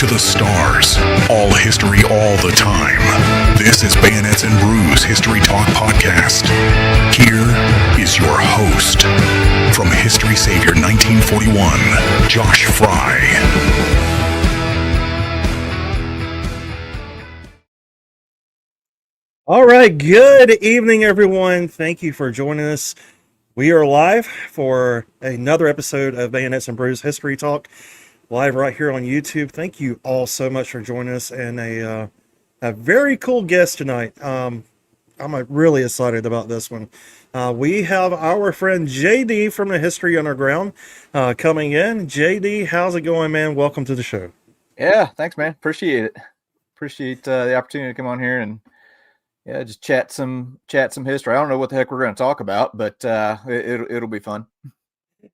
to the stars. All history all the time. This is Bayonets and Brews History Talk Podcast. Here is your host, from History Savior 1941, Josh Fry. All right, good evening, everyone. Thank you for joining us. We are live for another episode of Bayonets and Brews History Talk, live right here on YouTube. Thank you all so much for joining us, and a very cool guest tonight. I'm really excited about this one. We have our friend JD from the History Underground coming in. JD, how's it going, man? Welcome to the show. Yeah, thanks, man. Appreciate it. Appreciate the opportunity to come on here and just chat some history. I don't know what the heck we're going to talk about, but it'll be fun.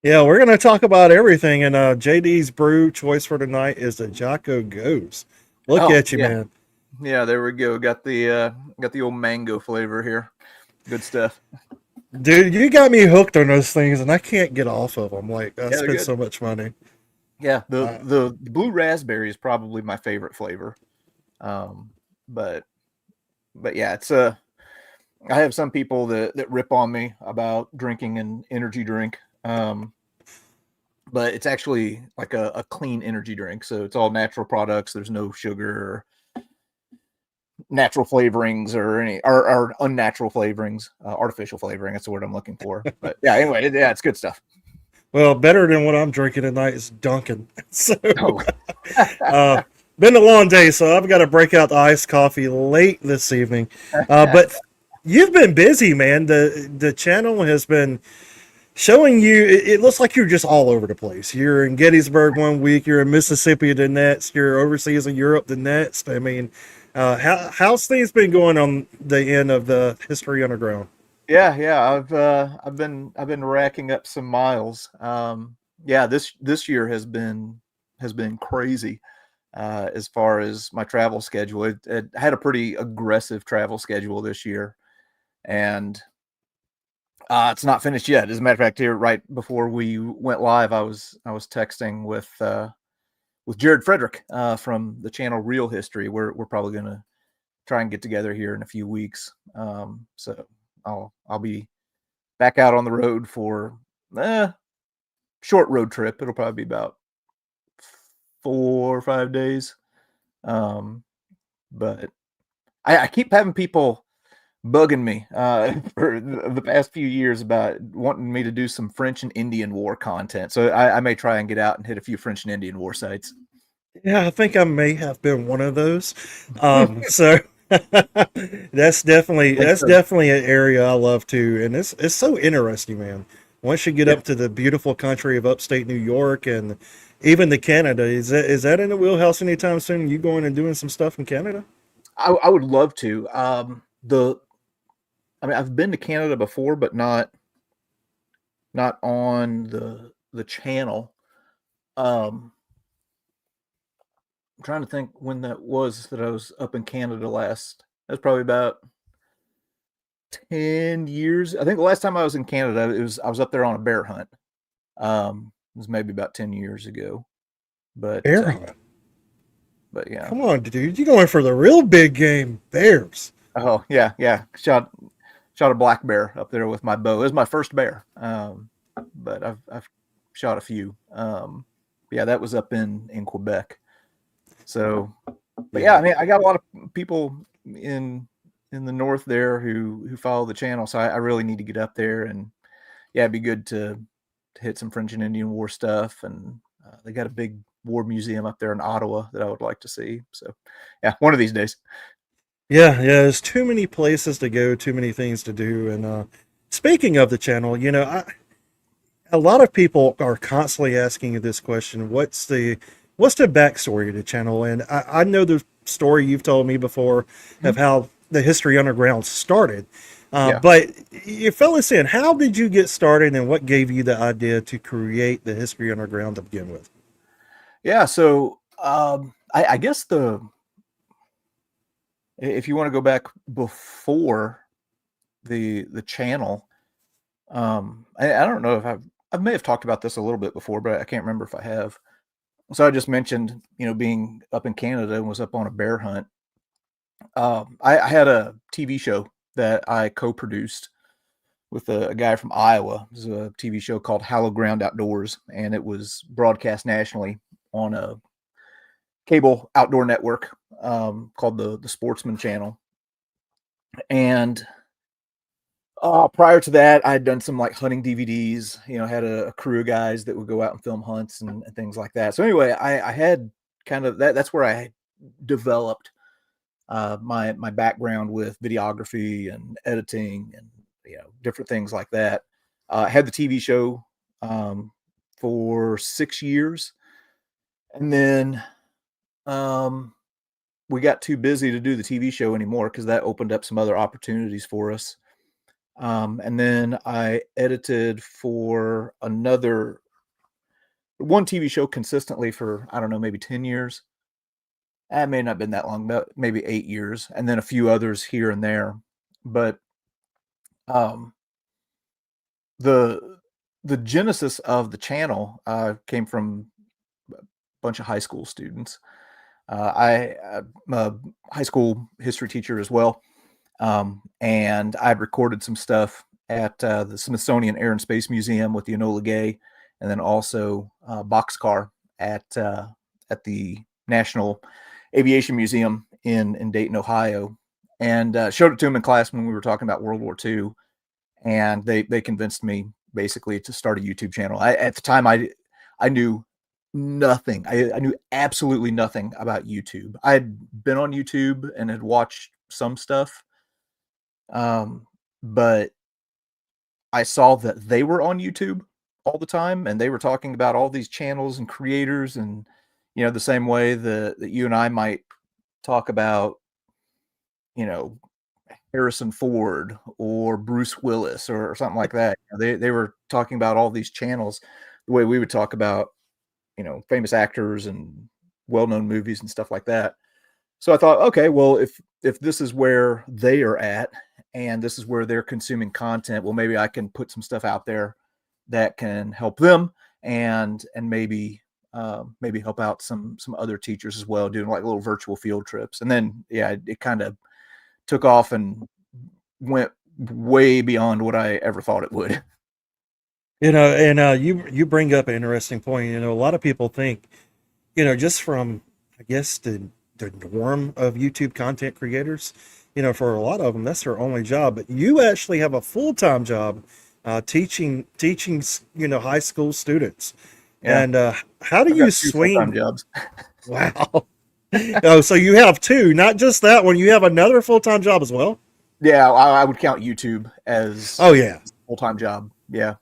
Yeah, we're going to talk about everything, and JD's brew choice for tonight is the Jocko Goes. Look at you, man. Yeah, there we go. Got the old mango flavor here. Good stuff. Dude, you got me hooked on those things, and I can't get off of them. Like, I spent so much money. Yeah, the blue raspberry is probably my favorite flavor. But yeah, it's I have some people that rip on me about drinking an energy drink. But it's actually like a clean energy drink. So it's all natural products. There's no sugar or natural flavorings or unnatural flavorings, artificial flavoring. That's the word I'm looking for. But yeah, anyway, it's good stuff. Well, better than what I'm drinking tonight is Dunkin'. So, been a long day, so I've got to break out the iced coffee late this evening. But you've been busy, man. The channel has been showing you. It looks like you're just all over the place. You're in Gettysburg one week, you're in Mississippi the next, you're overseas in Europe the next. I mean, how's things been going on the end of the History Underground? Yeah. I've been racking up some miles. This year has been crazy. As far as my travel schedule, it had a pretty aggressive travel schedule this year, and it's not finished yet. As a matter of fact, here right before we went live, I was texting with Jared Frederick from the channel Real History. We're probably gonna try and get together here in a few weeks. So I'll be back out on the road for short road trip. It'll probably be about 4 or 5 days. But I keep having people bugging me for the past few years about wanting me to do some French and Indian War content. So I may try and get out and hit a few French and Indian War sites. Yeah, I think I may have been one of those. So that's definitely an area I love too, and it's so interesting, man. Once you get up to the beautiful country of upstate New York and even to Canada, is that in the wheelhouse anytime soon? You going and doing some stuff in Canada? I would love to. I've been to Canada before, but not on the channel. I'm trying to think when that was that I was up in Canada last. That's probably about 10 years. I think the last time I was in Canada, I was up there on a bear hunt. It was maybe about 10 years ago. But bear hunt. But yeah. Come on, dude. You're going for the real big game, bears. Oh, yeah. Shot a black bear up there with my bow. It was my first bear. But I've shot a few. That was up in Quebec. So, but yeah, I mean, I got a lot of people in the north there who follow the channel. So I really need to get up there, and it'd be good to hit some French and Indian War stuff. And they got a big war museum up there in Ottawa that I would like to see. So yeah, one of these days. Yeah, there's too many places to go, too many things to do. And speaking of the channel, a lot of people are constantly asking you this question: what's the backstory of the channel? And I know the story you've told me before of how the History Underground started. But you fill us in. How did you get started, and what gave you the idea to create the History Underground to begin with? Yeah, so I guess if you want to go back before the channel, I don't know if I may have talked about this a little bit before, but I can't remember if I have. So I just mentioned, being up in Canada and was up on a bear hunt. I had a TV show that I co-produced with a guy from Iowa. It was a TV show called Hallowed Ground Outdoors, and it was broadcast nationally on a cable outdoor network called the Sportsman Channel. And prior to that, I had done some like hunting DVDs. Had a crew of guys that would go out and film hunts and things like that. So anyway, I had kind of that's where I developed my background with videography and editing and different things like that. I had the TV show for 6 years, and then we got too busy to do the TV show anymore because that opened up some other opportunities for us. And then I edited for one TV show consistently for, I don't know, maybe 10 years. It may not have been that long, but maybe 8 years, and then a few others here and there. But the genesis of the channel came from a bunch of high school students. I'm a high school history teacher as well, and I'd recorded some stuff at the Smithsonian Air and Space Museum with the Enola Gay, and then also Boxcar at the National Aviation Museum in Dayton, Ohio, and showed it to them in class when we were talking about World War II, and they convinced me basically to start a YouTube channel. At the time, I knew nothing. I knew absolutely nothing about YouTube. I had been on YouTube and had watched some stuff, but I saw that they were on YouTube all the time, and they were talking about all these channels and creators, and the same way that you and I might talk about, Harrison Ford or Bruce Willis or something like that. They were talking about all these channels the way we would talk about, famous actors and well-known movies and stuff like that. So I thought, okay, well, if this is where they are at and this is where they're consuming content, well, maybe I can put some stuff out there that can help them and maybe help out some other teachers as well, doing like little virtual field trips. And then it kind of took off and went way beyond what I ever thought it would. And you bring up an interesting point. A lot of people think, just from, I guess, the norm of YouTube content creators, for a lot of them, that's their only job. But you actually have a full-time job teaching, high school students. Yeah. And how do I've you got 2 full-time swing? jobs. Wow. Oh, so you have two, not just that one. You have another full-time job as well? Yeah, I would count YouTube as Oh, yeah. a full-time job. Yeah.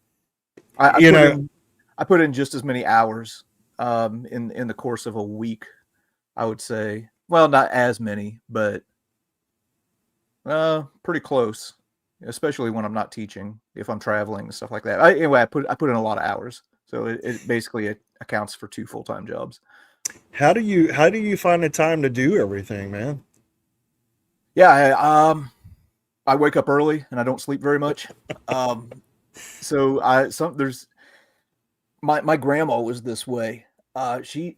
I put in just as many hours in the course of a week, I would say. Well, not as many, but pretty close, especially when I'm not teaching, if I'm traveling and stuff like that. Anyway, I put in a lot of hours, so it basically accounts for 2 full-time jobs. How do you find the time to do everything, man? Yeah, I wake up early and I don't sleep very much. So there's my grandma was this way. She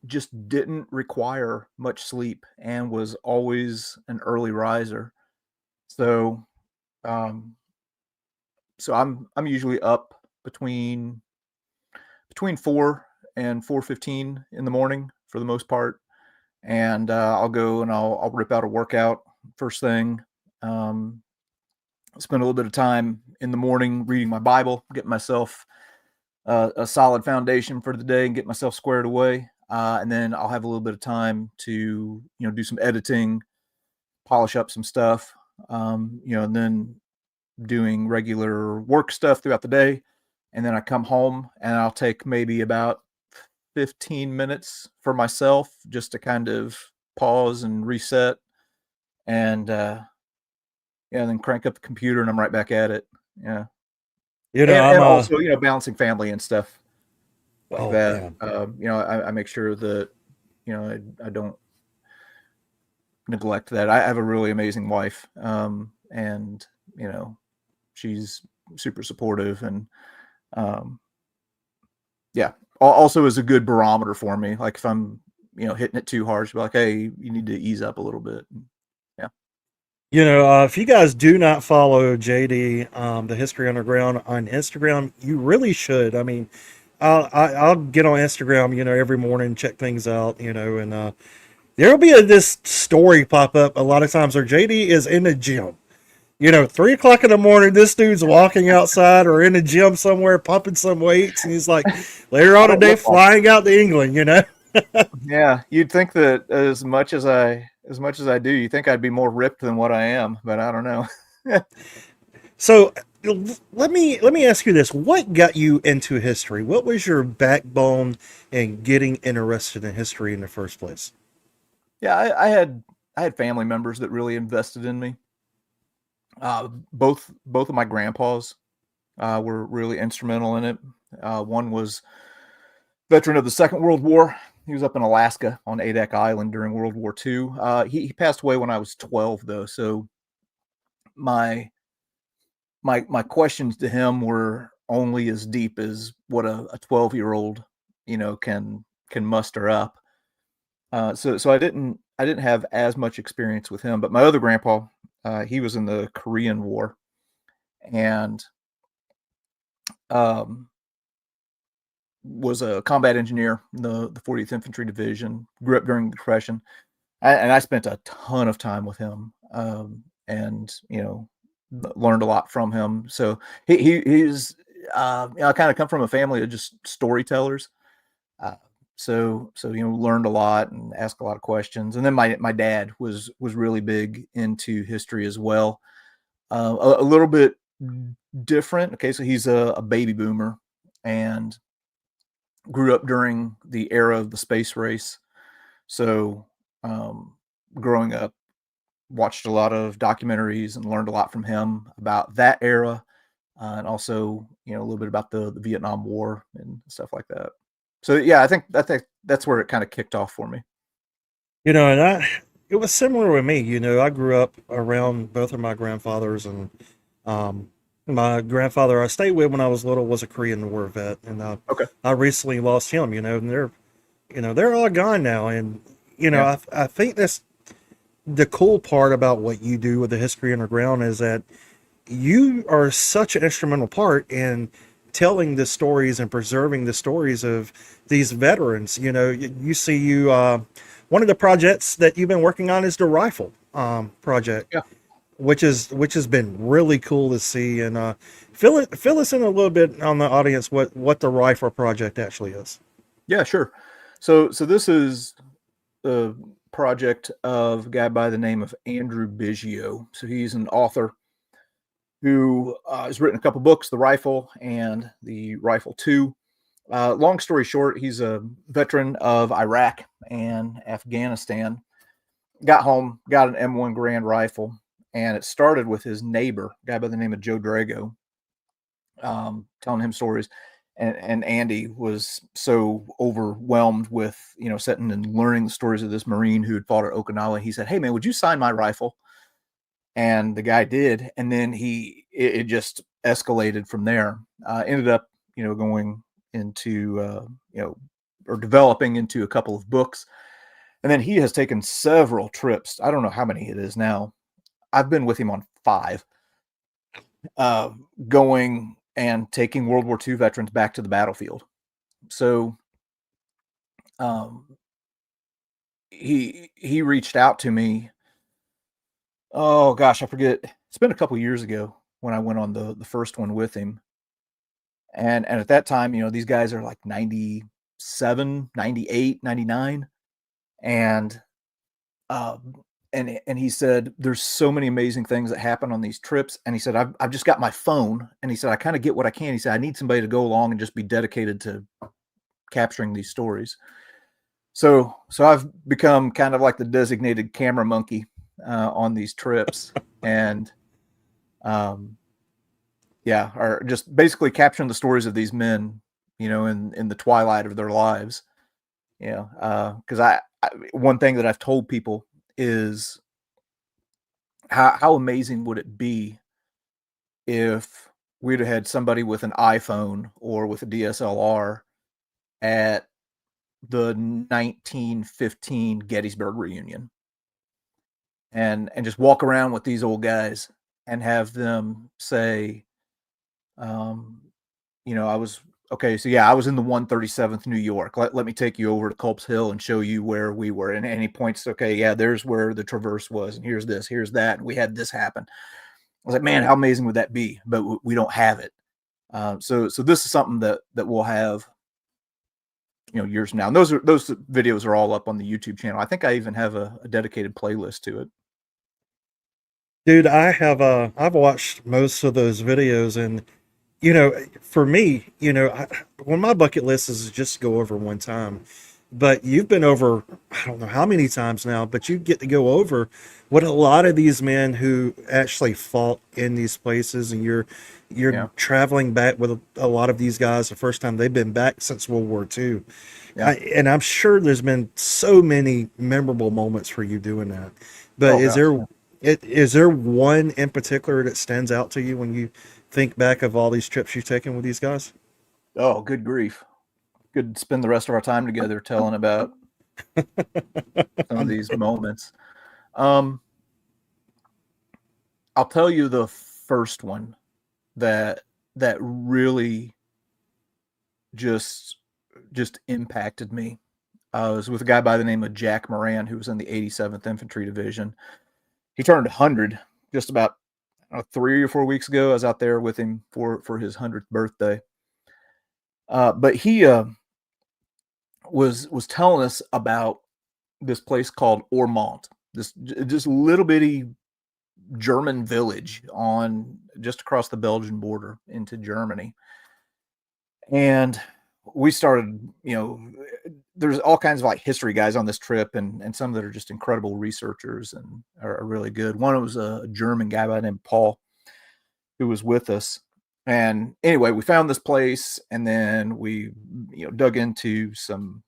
just didn't require much sleep and was always an early riser. So I'm usually up between 4 and 4:15 in the morning for the most part, and I'll go and I'll rip out a workout first thing. Spend a little bit of time in the morning reading my Bible, getting myself a solid foundation for the day and get myself squared away. And then I'll have a little bit of time to, do some editing, polish up some stuff, and then doing regular work stuff throughout the day. And then I come home and I'll take maybe about 15 minutes for myself just to kind of pause and reset and, then crank up the computer and I'm right back at it. Yeah. And also, balancing family and stuff like that. I make sure that, I don't neglect that. I have a really amazing wife. And, she's super supportive and, also is a good barometer for me. Like if I'm, hitting it too hard, she'll be like, hey, you need to ease up a little bit. Yeah. If you guys do not follow JD, the History Underground on Instagram, you really should. I mean, I'll get on Instagram, every morning, check things out, and there'll be this story pop up a lot of times where JD is in the gym. 3 o'clock in the morning, this dude's walking outside or in the gym somewhere, pumping some weights, and he's like, later I on don't today, look like flying out to England. Yeah, you'd think that as much as I do, you think I'd be more ripped than what I am, but I don't know. So let me ask you this: what got you into history? What was your backbone in getting interested in history in the first place? Yeah, I had family members that really invested in me. Both of my grandpas were really instrumental in it. One was veteran of the Second World War. He was up in Alaska on Adak Island during World War II. He passed away when I was 12, though. So my my questions to him were only as deep as what a 12-year-old can muster up. So I didn't have as much experience with him, but my other grandpa, he was in the Korean War, and um, was a combat engineer in the 40th Infantry Division. Grew up during the Depression, and I spent a ton of time with him, and learned a lot from him. So he's I kind of come from a family of just storytellers. Uh, so learned a lot and asked a lot of questions. And then my dad was really big into history as well. A little bit different. Okay, so he's a baby boomer and grew up during the era of the space race. So um, growing up, watched a lot of documentaries and learned a lot from him about that era, and also a little bit about the Vietnam War and stuff like that. So yeah, I think that's where it kind of kicked off for me. And it was similar with me. I grew up around both of my grandfathers, and um, my grandfather I stayed with when I was little was a Korean War vet, and Okay. I recently lost him. And they're all gone now, and Yeah. I think that's the cool part about what you do with the History Underground is that you are such an instrumental part in telling the stories and preserving the stories of these veterans. You see one of the projects that you've been working on is the rifle project, Yeah. which has been really cool to see. And fill us in a little bit on the audience what the rifle project actually is. Yeah. Sure. So this is a project of a guy by the name of Andrew Biggio. So he's an author who has written a couple books, The Rifle and The Rifle 2. Long story short, he's a veteran of Iraq and Afghanistan. Got home, got an M1 Grand rifle, and it started with his neighbor, a guy by the name of Joe Drago, telling him stories. And Andy was so overwhelmed with sitting and learning the stories of this Marine who had fought at Okinawa. He said, "Hey man, would you sign my rifle?" And the guy did, and then it just escalated from there. Ended up going into or developing into a couple of books, and then he has taken several trips. I don't know how many it is now. I've been with him on 5, going and taking World War II veterans back to the battlefield. So um, he reached out to me. Oh gosh, I forget. It's been a couple years ago when I went on the first one with him. And at that time, these guys are like 97, 98, 99. And and he said there's so many amazing things that happen on these trips. And he said, I've just got my phone. And he said, I kind of get what I can. He said, I need somebody to go along and just be dedicated to capturing these stories. So I've become kind of like the designated camera monkey on these trips. And yeah, are just basically capturing the stories of these men, in the twilight of their lives. Because one thing that I've told people is how amazing would it be if we'd have had somebody with an iPhone or with a DSLR at the 1915 Gettysburg reunion, and just walk around with these old guys and have them say, um, I was okay. So yeah, I was in the 137th New York. Let me take you over to Culp's Hill and show you where we were. And he points, okay, yeah, there's where the Traverse was, and here's this, here's that, and we had this happen. I was like, man, how amazing would that be? But we don't have it. So this is something that we'll have, years from now. And those videos are all up on the YouTube channel. I think I even have a dedicated playlist to it. Dude, I've watched most of those videos, and for me, when my bucket list is just go over one time, but you've been over, I don't know how many times now, but you get to go over what a lot of these men who actually fought in these places, and you're Yeah. traveling back with a lot of these guys the first time they've been back since World War II. Yeah. And I'm sure there's been so many memorable moments for you doing that. But Oh, is gosh, there is there one in particular that stands out to you when you think back of all these trips you've taken with these guys? Oh, good grief. Could spend the rest of our time together telling about some of these moments. Um, I'll tell you the first one that really just impacted me. I was with a guy by the name of Jack Moran, who was in the 87th Infantry Division. He turned 100 just about 3 or 4 weeks ago. I was out there with him for his 100th birthday. But he was telling us about this place called Ormont, this just little bitty German village on just across the Belgian border into Germany. And we started, there's all kinds of like history guys on this trip, and some that are just incredible researchers and are really good. One was a German guy by the name of Paul, who was with us. And anyway, we found this place, and then we, dug into some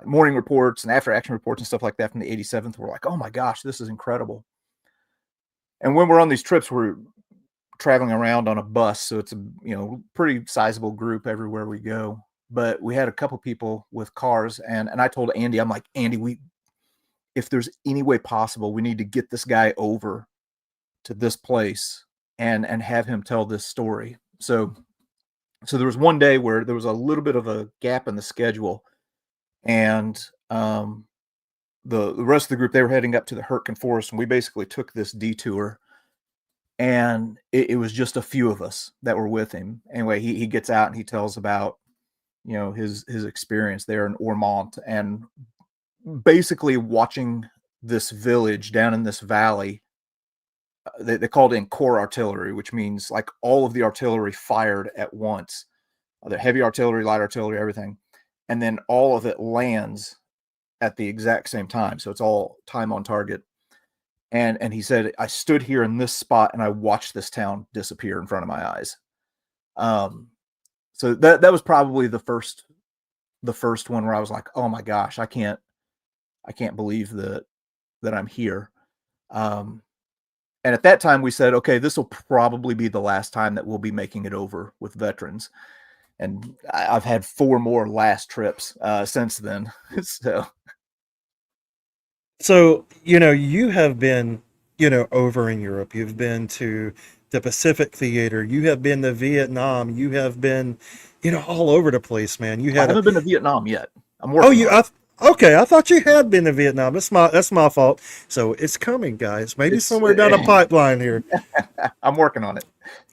morning reports and after action reports and stuff like that from the 87th. We're like, oh my gosh, this is incredible. And when we're on these trips, we're traveling around on a bus, so it's a pretty sizable group everywhere we go. But we had a couple people with cars, and I told Andy, I'm like, Andy, if there's any way possible, we need to get this guy over to this place and have him tell this story. So there was one day where there was a little bit of a gap in the schedule, and the rest of the group, they were heading up to the Hurtgen Forest, and we basically took this detour, and it was just a few of us that were with him. Anyway, he gets out and he tells about his experience there in Ormont, and basically watching this village down in this valley. They called in corps artillery, which means like all of the artillery fired at once. The heavy artillery, light artillery, everything, and then all of it lands at the exact same time. So it's all time on target. And he said, I stood here in this spot and I watched this town disappear in front of my eyes. So that was probably the first one where I was like, oh my gosh, I can't believe that I'm here. And at that time we said, okay, this will probably be the last time that we'll be making it over with veterans. And I've had 4 more last trips since then. So, you have been, over in Europe. You've been to the Pacific Theater. You have been to Vietnam. You have been, all over the place, man. You I had haven't been to Vietnam yet. I'm oh, working on it. okay. I thought you had been to Vietnam. That's my fault. So it's coming, guys. Maybe It's somewhere down the pipeline here. I'm working on it.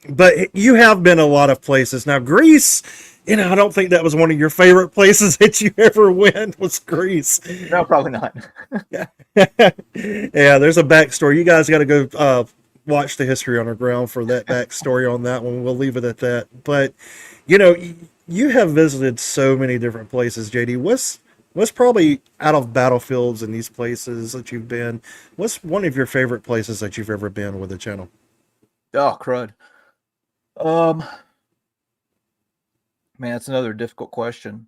But you have been a lot of places. Now, Greece, I don't think that was one of your favorite places that you ever went, was Greece. No, probably not. Yeah, there's a backstory. You guys got to go watch the History Underground for that backstory on that one. We'll leave it at that. But, you have visited so many different places, JD. What's probably out of battlefields in these places that you've been, what's one of your favorite places that you've ever been with the channel? Oh, crud. Man, that's another difficult question.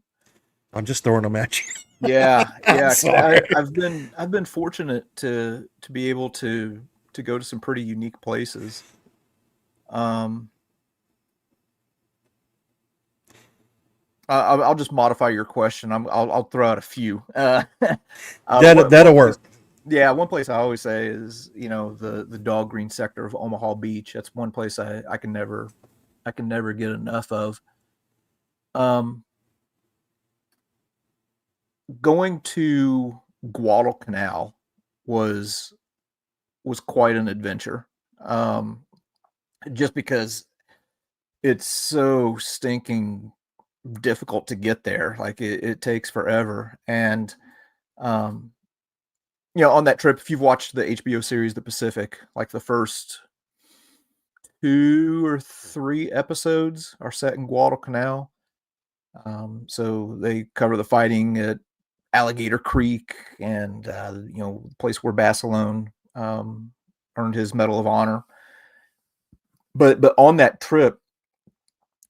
I'm just throwing them at you. Yeah, yeah. 'Cause Sorry. I've been fortunate to be able to go to some pretty unique places. I'll just modify your question. I'll throw out a few. That'll work. Yeah, one place I always say is, the dog green sector of Omaha Beach. That's one place I can never get enough of. Going to Guadalcanal was quite an adventure. Just because it's so stinking difficult to get there. Like it takes forever. And on that trip, if you've watched the HBO series The Pacific, like the first 2 or 3 episodes are set in Guadalcanal. So they cover the fighting at Alligator Creek and the place where Basilone earned his Medal of Honor. But on that trip,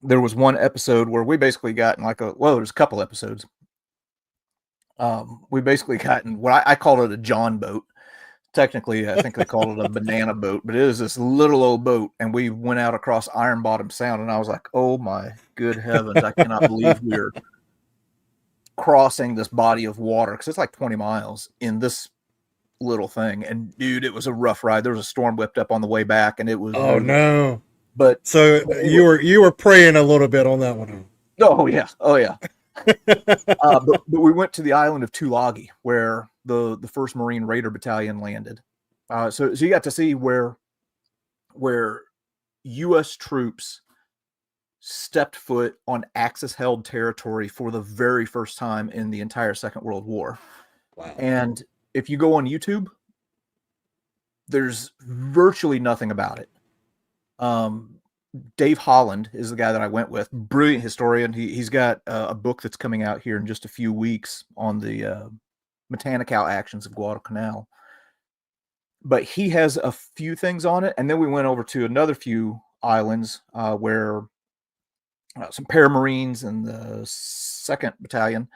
there was one episode where we basically got in there's a couple episodes. We basically got in what I called it a John boat. Technically, I think they called it a banana boat, but it is this little old boat. And we went out across Iron Bottom Sound, and I was like, oh my good heavens, I cannot believe we're crossing this body of water, because it's like 20 miles in this little thing. And dude, it was a rough ride. There was a storm whipped up on the way back, and it was no. But so you were praying a little bit on that one. Oh yeah. But we went to the island of Tulagi, where the 1st Marine Raider Battalion landed. So you got to see where U.S. troops stepped foot on Axis-held territory for the very first time in the entire Second World War. Wow. And if you go on YouTube, there's virtually nothing about it. Dave Holland is the guy that I went with. Brilliant historian. He's got a book that's coming out here in just a few weeks on the Matanikau actions of Guadalcanal. But he has a few things on it. And then we went over to another few islands where some Paramarines and the 2nd Battalion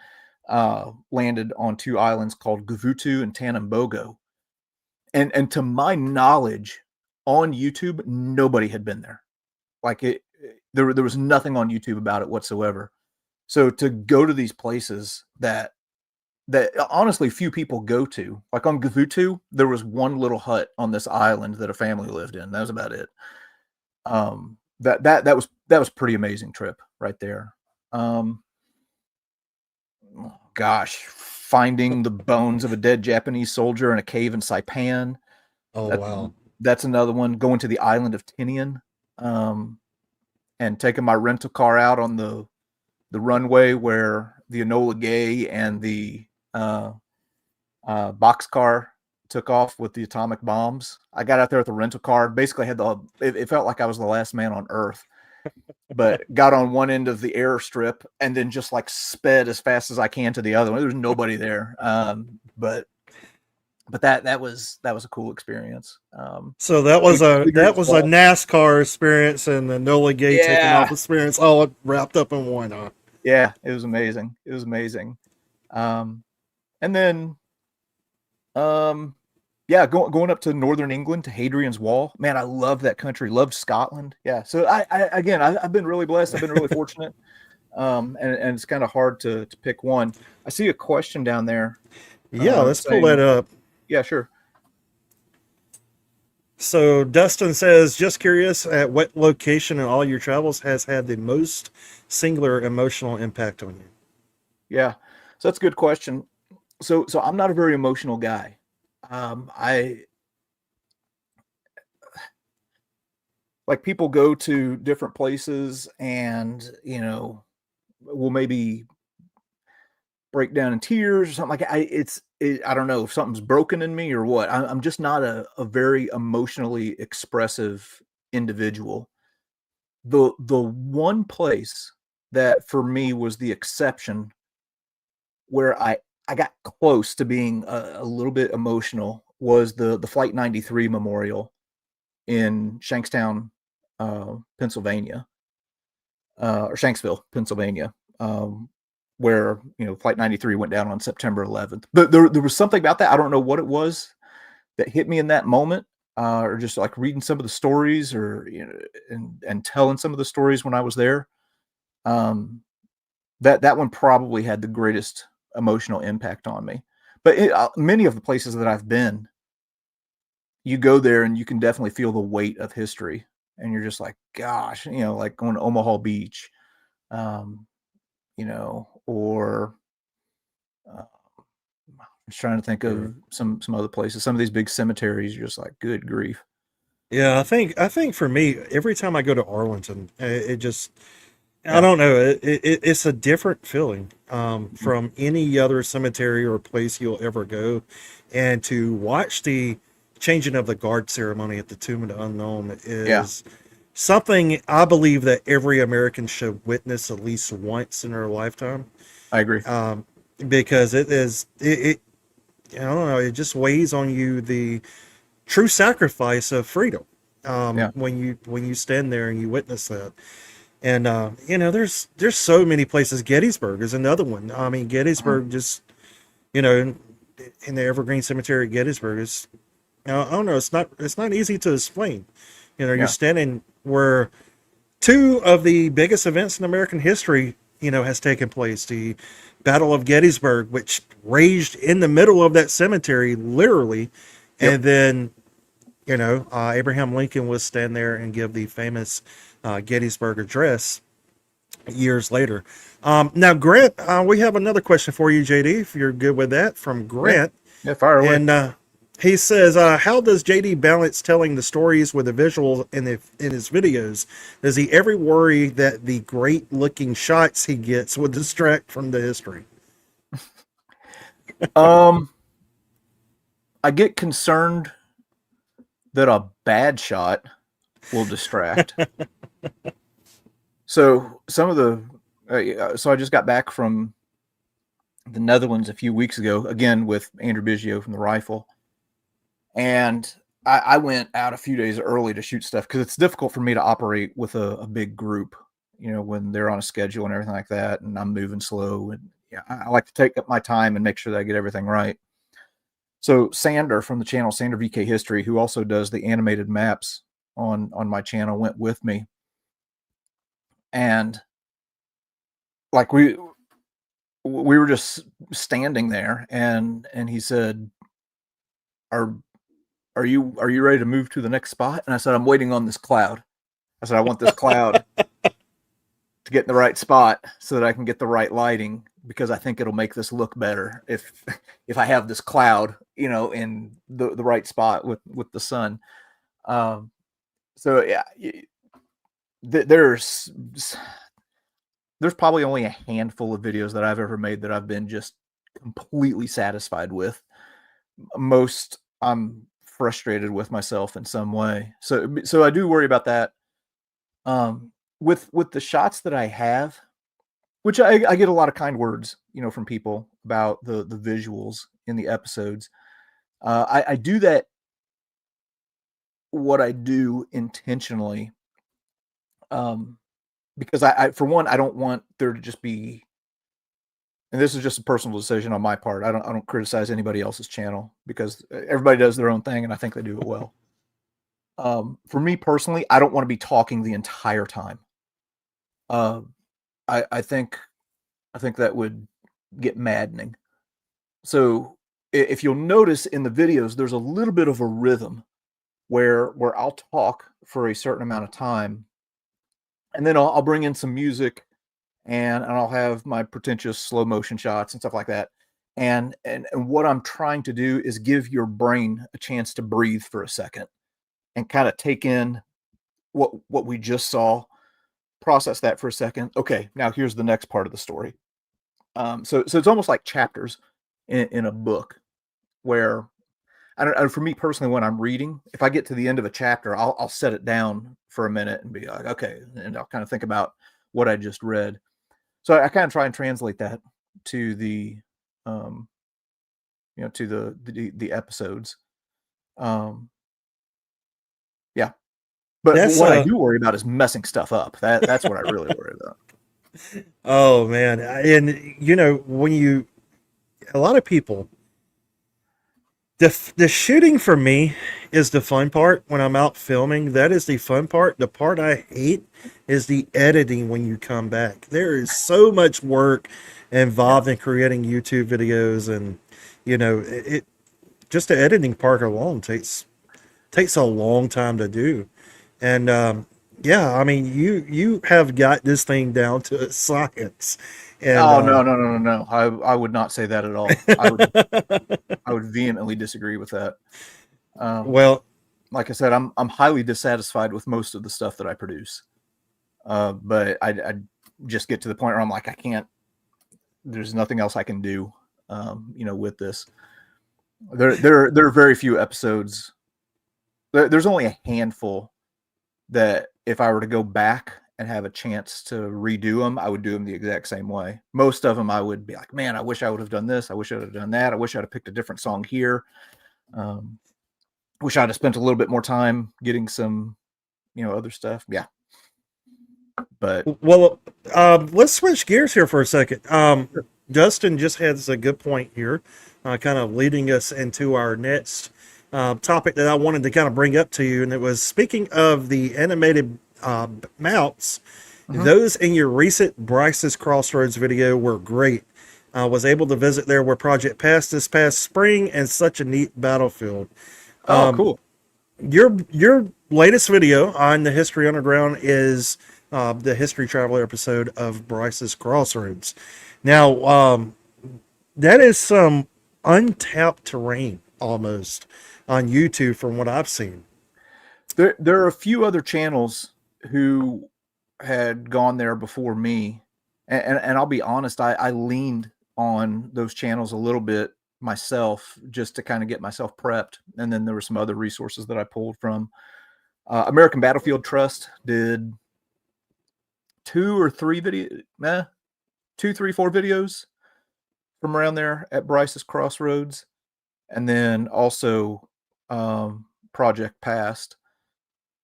landed on 2 islands called Gavutu and Tanambogo. And to my knowledge, on YouTube, nobody had been there. Like there was nothing on YouTube about it whatsoever. So to go to these places that honestly few people go to, like on Gavutu, there was one little hut on this island that a family lived in. That was about it. That was pretty amazing trip right there. Gosh, finding the bones of a dead Japanese soldier in a cave in Saipan. Wow. That's another one. Going to the island of Tinian, and taking my rental car out on the runway where the Enola Gay and the boxcar took off with the atomic bombs. I got out there with the rental car. Basically, it felt like I was the last man on Earth. But got on one end of the airstrip and then just like sped as fast as I can to the other one. There was nobody there, but that was a cool experience. So that was a NASCAR experience and the Nola Gay taking off experience all wrapped up in one. Yeah, it was amazing. And then, going up to northern England to Hadrian's Wall. Man, I love that country. Loved Scotland. Yeah. So I've been really blessed. I've been really fortunate. And it's kind of hard to pick one. I see a question down there. Yeah, let's pull that up. Yeah, sure. So Dustin says, just curious, at what location in all your travels has had the most singular emotional impact on you? Yeah. So that's a good question. So I'm not a very emotional guy. Like people go to different places and, will maybe break down in tears or something like that. I don't know if something's broken in me or what. I'm just not a very emotionally expressive individual. The one place that for me was the exception where I got close to being a little bit emotional was the Flight 93 Memorial in Shankstown, Pennsylvania, or Shanksville, Pennsylvania, where Flight 93 went down on September 11th. But there was something about that. I don't know what it was that hit me in that moment, or just like reading some of the stories, or and telling some of the stories when I was there. that one probably had the greatest emotional impact on me. But many of the places that I've been, you go there and you can definitely feel the weight of history, and you're just like, gosh, like going to Omaha Beach, um, or I'm just trying to think Sure. of some other places. Some of these big cemeteries, you're just like, good grief. Yeah, I think for me, every time I go to Arlington, it just I Yeah. don't know. It's a different feeling Mhm. from any other cemetery or place you'll ever go, and to watch the changing of the guard ceremony at the Tomb of the Unknown Yeah, is something I believe that every American should witness at least once in their lifetime, I agree. um, because it I don't know, it just weighs on you the true sacrifice of freedom Yeah. when you stand there and you witness that. And there's so many places. Gettysburg is another one. I mean, Mhm. Gettysburg just you know in the Evergreen Cemetery at Gettysburg is, I don't know, it's not easy to explain. You're Yeah. standing where two of the biggest events in American history has taken place. The Battle of Gettysburg, which raged in the middle of that cemetery, literally, Yep. and then Abraham Lincoln would stand there and give the famous Gettysburg Address years later. Now, Grant, we have another question for you, JD, if you're good with that, from Yeah. Grant. Yeah. Fire away. And he says, how does JD balance telling the stories with the visuals in his videos? Does he ever worry that the great looking shots he gets will distract from the history? Um, I get concerned that a bad shot will distract. So some of the so I just got back from the Netherlands a few weeks ago, again with Andrew Biggio from the Rifle, and I went out a few days early to shoot stuff because it's difficult for me to operate with a big group, when they're on a schedule and everything like that, and I'm moving slow, and yeah, I like to take up my time and make sure that I get everything right. So Sander from the channel Sander VK History, who also does the animated maps on my channel, went with me, and like we were just standing there, and he said, "Are are you ready to move to the next spot?" And I said, "I'm waiting on this cloud." I said, "I want this cloud to get in the right spot so that I can get the right lighting because I think it'll make this look better if if I have this cloud, in the right spot with the sun." Um, so yeah, there's probably only a handful of videos that I've ever made that I've been just completely satisfied with. Most I'm frustrated with myself in some way. So I do worry about that. With the shots that I have, which I get a lot of kind words, from people about the visuals in the episodes. I do that what I do intentionally, um, because I for one I don't want there to just be, and this is just a personal decision on my part. I don't criticize anybody else's channel because everybody does their own thing, and I think they do it well. For me personally, I don't want to be talking the entire time. Uh, I think that would get maddening. So if you'll notice in the videos, there's a little bit of a rhythm where I'll talk for a certain amount of time, and then I'll bring in some music, and I'll have my pretentious slow motion shots and stuff like that. And what I'm trying to do is give your brain a chance to breathe for a second and kind of take in what we just saw, process that for a second. Okay, now here's the next part of the story. So it's almost like chapters in a book where I don't. For me personally, when I'm reading, if I get to the end of a chapter, I'll set it down for a minute and be like, okay, and I'll kind of think about what I just read. So I kind of try and translate that to the, um, to the episodes. Um, yeah, but That's what I do worry about is messing stuff up. That's what I really worry about. oh man, and when you a lot of people The shooting for me is the fun part when I'm out filming. That is the fun part. The part I hate is the editing when you come back. There is so much work Yeah. involved in creating YouTube videos, and it just the editing part alone takes a long time to do. And yeah, I mean, you have got this thing down to a science, and Oh, no, no, no, no, no. I would not say that at all. I would vehemently disagree with that. Um, well, like I said, I'm highly dissatisfied with most of the stuff that I produce. But I just get to the point where I'm like, I can't. There's nothing else I can do. With this, there are very few episodes. There's only a handful that if I were to go back and have a chance to redo them, I would do them the exact same way. Most of them, I would be like, man, I wish I would have done this. I wish I would have done that. I wish I'd have picked a different song here. Um, wish I'd have spent a little bit more time getting some, other stuff. Yeah. But well, let's switch gears here for a second. Dustin just has a good point here, kind of leading us into our next topic that I wanted to kind of bring up to you, and it was speaking of the animated mounts. mhm. Those in your recent Bryce's Crossroads video were great. I was able to visit there where Project passed this past spring, and such a neat battlefield. Oh, cool. Your latest video on the History Underground is the History Traveler episode of Bryce's Crossroads. Now, that is some untapped terrain almost on YouTube from what I've seen. There are a few other channels who had gone there before me, and I'll be honest, I leaned on those channels a little bit myself just to kind of get myself prepped, and then there were some other resources that I pulled from. American Battlefield Trust did two or three video, two, three, four videos from around there at Bryce's Crossroads, and then also Project Past.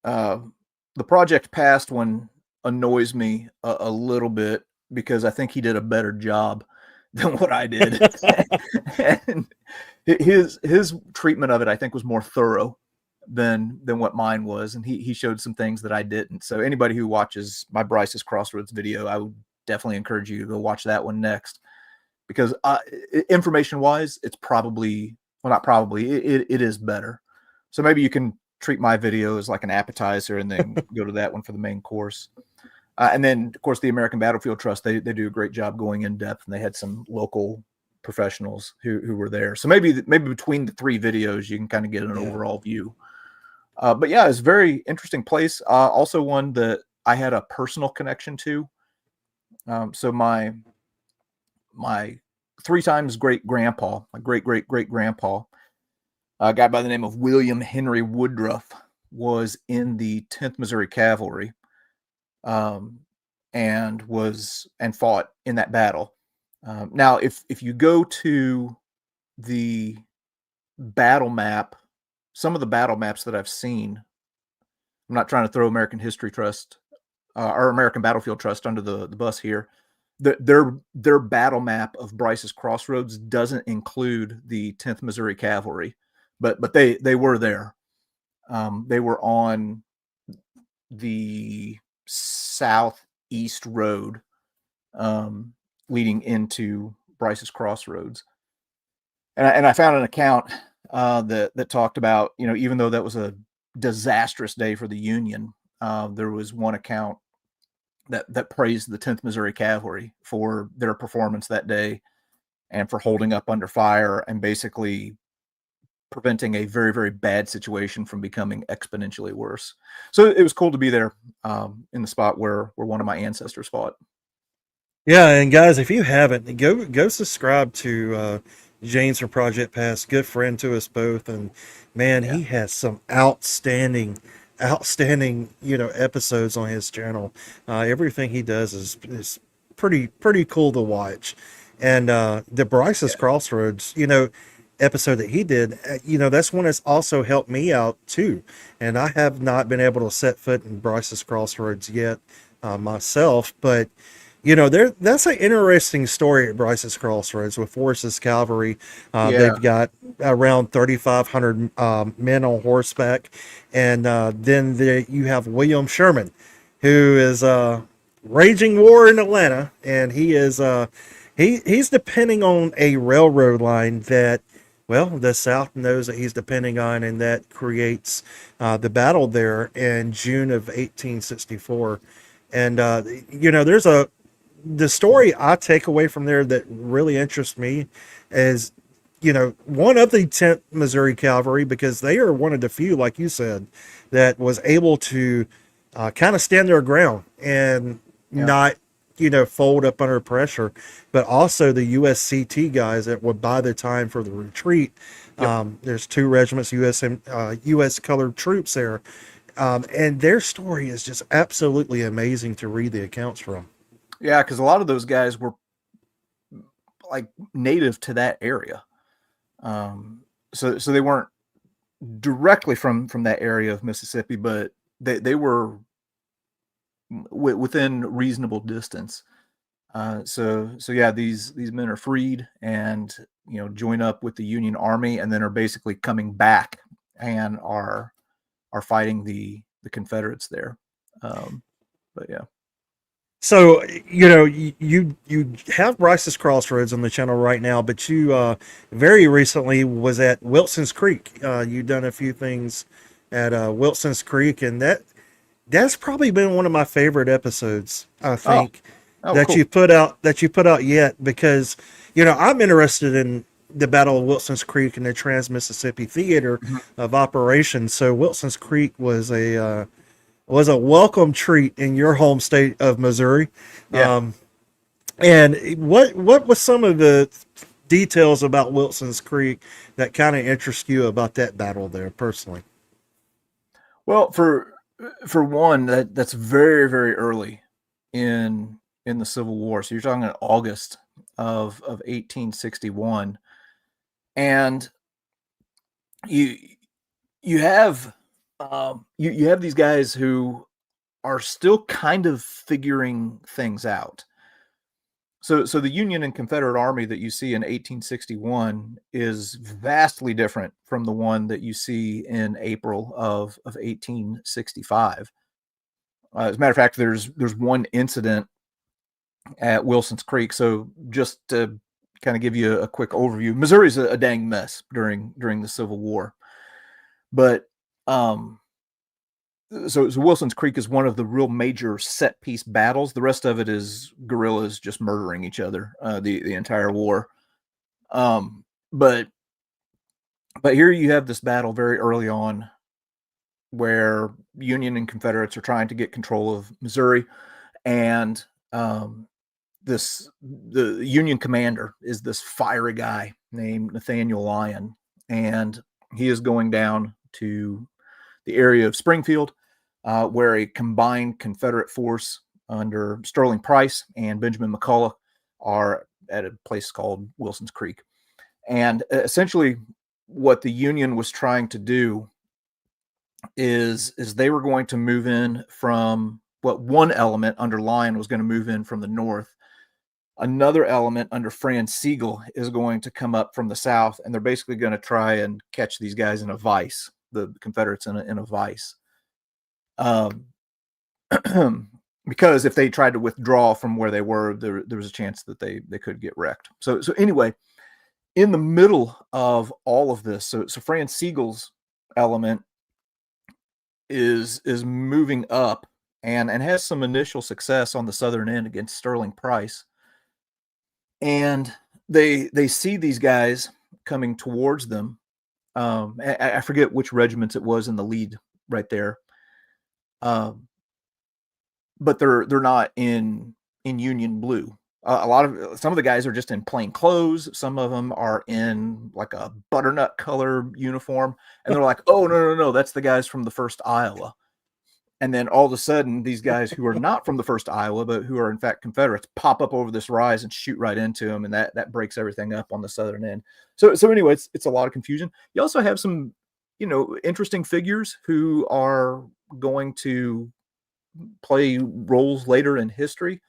The Project Past one annoys me a little bit because I think he did a better job than what I did. And his treatment of it, I think, was more thorough than what mine was, and he showed some things that I didn't. So anybody who watches my Bryce's Crossroads video, I would definitely encourage you to go watch that one next, because information wise, it's probably, well, not probably, it is better. So maybe you can treat my video as like an appetizer and then go to that one for the main course. And then, of course, the American Battlefield Trust, they do a great job going in depth, and they had some local professionals who were there. So maybe between the three videos, you can kind of get an overall view. But yeah, it's a very interesting place. Also one that I had a personal connection to. So my three times great grandpa, my great grandpa, a guy by the name of William Henry Woodruff, was in the 10th Missouri Cavalry, and fought in that battle. Now, if you go to the battle map, some of the battle maps that I've seen, I'm not trying to throw American History Trust or American Battlefield Trust under the bus here. Their battle map of Bryce's Crossroads doesn't include the 10th Missouri Cavalry, but they were there. They were on the southeast road leading into Bryce's Crossroads, and I found an account that talked about, even though that was a disastrous day for the Union, there was one account that praised the 10th Missouri Cavalry for their performance that day and for holding up under fire and basically preventing a very, very bad situation from becoming exponentially worse. So it was cool to be there in the spot where one of my ancestors fought. Yeah, and guys, if you haven't, go subscribe to James from Project Past, good friend to us both, and man, he has some outstanding episodes on his channel. Everything he does is pretty cool to watch. And the Bryce's Crossroads, episode that he did, that's one that's also helped me out too. And I have not been able to set foot in Bryce's Crossroads yet myself, but that's an interesting story at Bryce's Crossroads with Forrest's Cavalry. Yeah. They've got around 3,500 men on horseback, and then you have William Sherman, who is raging war in Atlanta, and he's depending on a railroad line that. Well, the South knows that he's depending on, and that creates the battle there in June of 1864. And there's the story I take away from there that really interests me is, one of the 10th Missouri Cavalry, because they are one of the few, like you said, that was able to kind of stand their ground and Yeah. not, fold up under pressure. But also the USCT guys that would buy the time for the retreat. Yep. There's 2 regiments, U.S. colored troops there. And their story is just absolutely amazing to read the accounts from. Yeah, because a lot of those guys were like native to that area. So they weren't directly from that area of Mississippi, but they were within reasonable distance. So yeah, these men are freed and join up with the Union Army, and then are basically coming back and are fighting the Confederates there. But yeah. So, you have Bryce's Crossroads on the channel right now, but you very recently was at Wilson's Creek. You've done a few things at Wilson's Creek, and that's probably been one of my favorite episodes, I think, that cool. you put out yet, because I'm interested in the Battle of Wilson's Creek and the Trans-Mississippi Theater of Operations. So Wilson's Creek was a welcome treat in your home state of Missouri. Yeah. And what was some of the details about Wilson's Creek that kind of interest you about that battle there personally? Well, for one, that's very, very early in the Civil War. So you're talking in August of 1861, and you have you have these guys who are still kind of figuring things out. So the Union and Confederate Army that you see in 1861 is vastly different from the one that you see in April of 1865. As a matter of fact, there's one incident at Wilson's Creek. So just to kind of give you a quick overview, Missouri's a dang mess during the Civil War, but so Wilson's Creek is one of the real major set piece battles. The rest of it is guerrillas just murdering each other the entire war. But here you have this battle very early on where Union and Confederates are trying to get control of Missouri, and the Union commander is this fiery guy named Nathaniel Lyon, and he is going down to the area of Springfield, where a combined Confederate force under Sterling Price and Benjamin McCulloch are at a place called Wilson's Creek. And essentially what the Union was trying to do is they were going to move in from what one element under Lyon was going to move in from the north. Another element under Franz Sigel is going to come up from the south, and they're basically going to try and catch these guys in a vice, the Confederates in a vice. Because if they tried to withdraw from where they were, there was a chance that they could get wrecked. So anyway, in the middle of all of this, so Franz Sigel's element is moving up and has some initial success on the southern end against Sterling Price, and they see these guys coming towards them. I forget which regiments it was in the lead right there. But they're not in Union blue. Some of the guys are just in plain clothes. Some of them are in like a butternut color uniform, and they're like, "Oh no, that's the guys from the 1st Iowa." And then all of a sudden, these guys who are not from the 1st Iowa, but who are in fact Confederates, pop up over this rise and shoot right into them, and that breaks everything up on the southern end. So anyway, it's a lot of confusion. You also have some, interesting figures who are going to play roles later in history.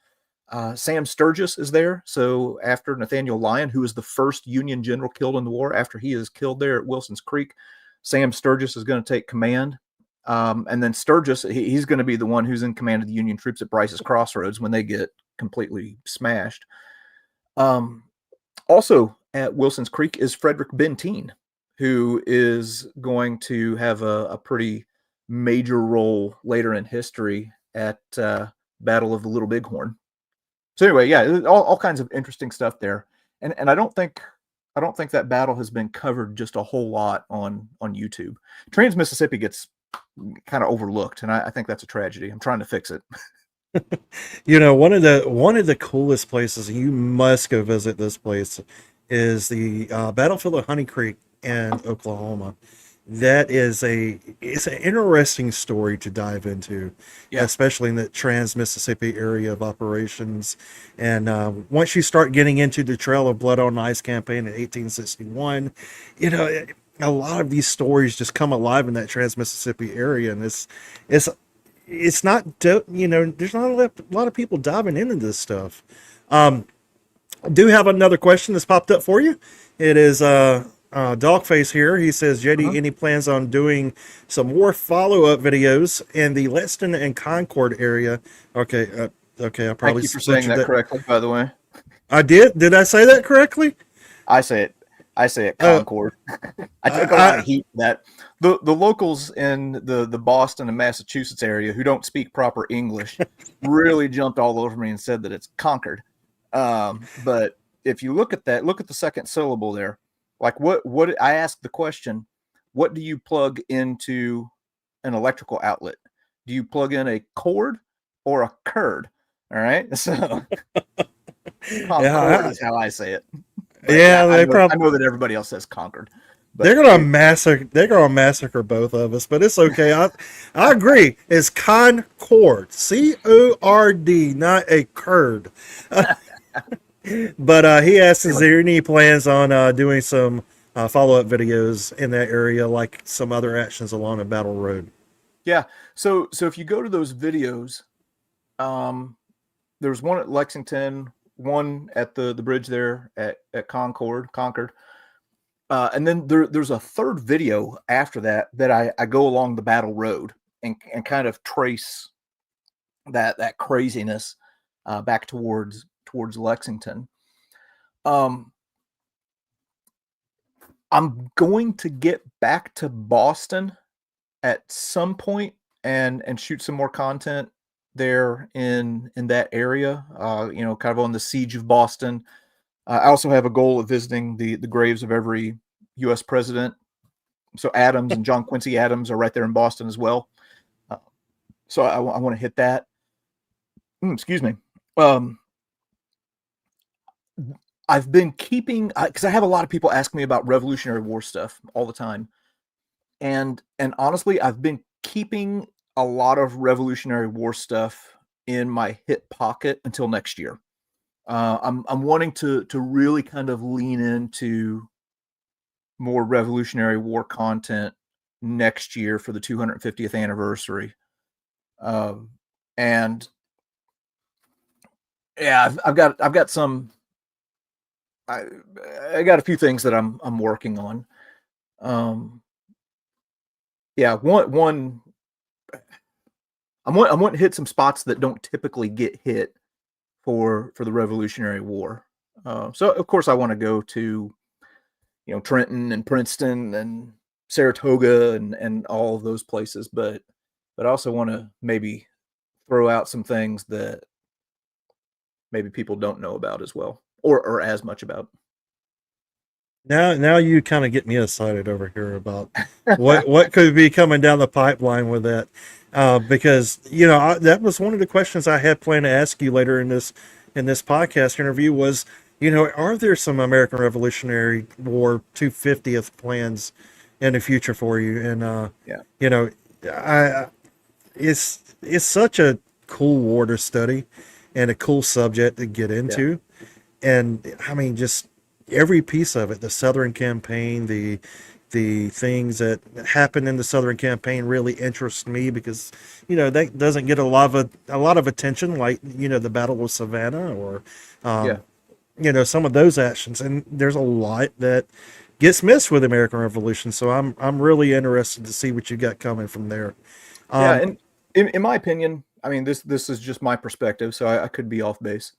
Sam Sturgis is there. So after Nathaniel Lyon, who was the first Union general killed in the war, after he is killed there at Wilson's Creek, Sam Sturgis is going to take command. And then Sturgis, he's going to be the one who's in command of the Union troops at Bryce's Crossroads when they get completely smashed. Also at Wilson's Creek is Frederick Benteen, who is going to have a pretty major role later in history at Battle of the Little Bighorn. So anyway, yeah, all kinds of interesting stuff there, and I don't think that battle has been covered just a whole lot on YouTube. Trans-Mississippi gets kind of overlooked, and I think that's a tragedy. I'm trying to fix it. You know, one of the coolest places, you must go visit this place, is the battlefield of Honey Creek in Oklahoma. That is it's an interesting story to dive into, especially in the Trans-Mississippi area of operations. And once you start getting into the Trail of Blood on Ice campaign in 1861, you know, a lot of these stories just come alive in that Trans-Mississippi area, and it's not, you know, there's not a lot of people diving into this stuff. I do have another question that's popped up for you. It is Dogface here. He says, JD, any plans on doing some more follow-up videos in the Lexington and Concord area? Okay, I probably Thank you for saying that correctly, by the way. I did? Did I say that correctly? I say it Concord. I took a lot of heat for that. The locals in the Boston and Massachusetts area who don't speak proper English really jumped all over me and said that it's Concord. But if you look at that, look at the second syllable there. Like what I asked the question, what do you plug into an electrical outlet? Do you plug in a cord or a curd? All right. So Concord is how I say it. But yeah, I know that everybody else says Concord. But they're gonna massacre both of us, but it's okay. I agree. It's Concord, CORD, not a curd. But he asks, is there any plans on doing some follow-up videos in that area, like some other actions along the Battle Road? Yeah. So if you go to those videos, there's one at Lexington, one at the bridge there at Concord. And then there's a third video after that I go along the Battle Road and kind of trace that craziness back towards Lexington. I'm going to get back to Boston at some point and shoot some more content there in that area, you know, kind of on the siege of Boston. I also have a goal of visiting the graves of every U.S. president. So Adams and John Quincy Adams are right there in Boston as well. So I want to hit that. Excuse me. I've been keeping, because I have a lot of people ask me about Revolutionary War stuff all the time. And honestly, I've been keeping a lot of Revolutionary War stuff in my hip pocket until next year. I'm wanting to really kind of lean into more Revolutionary War content next year for the 250th anniversary. And yeah, I've got some. I got a few things that I'm working on. Yeah, one. I want to hit some spots that don't typically get hit for the Revolutionary War. So of course I want to go to, you know, Trenton and Princeton and Saratoga and all of those places, but I also want to maybe throw out some things that maybe people don't know about as well, or as much about. Now you kind of get me excited over here about what could be coming down the pipeline with that, because you know that was one of the questions I had planned to ask you later in this podcast interview was, you know, are there some American Revolutionary War 250th plans in the future for you? And you know, it's such a cool war to study and a cool subject to get into, and I mean just every piece of it, the Southern campaign, the the things that happened in the Southern Campaign really interest me because, that doesn't get a lot of attention, like, the Battle of Savannah or, Yeah. some of those actions. And there's a lot that gets missed with the American Revolution. So I'm really interested to see what you got coming from there. Yeah. Um, And in my opinion, I mean, this is just my perspective, so I could be off base.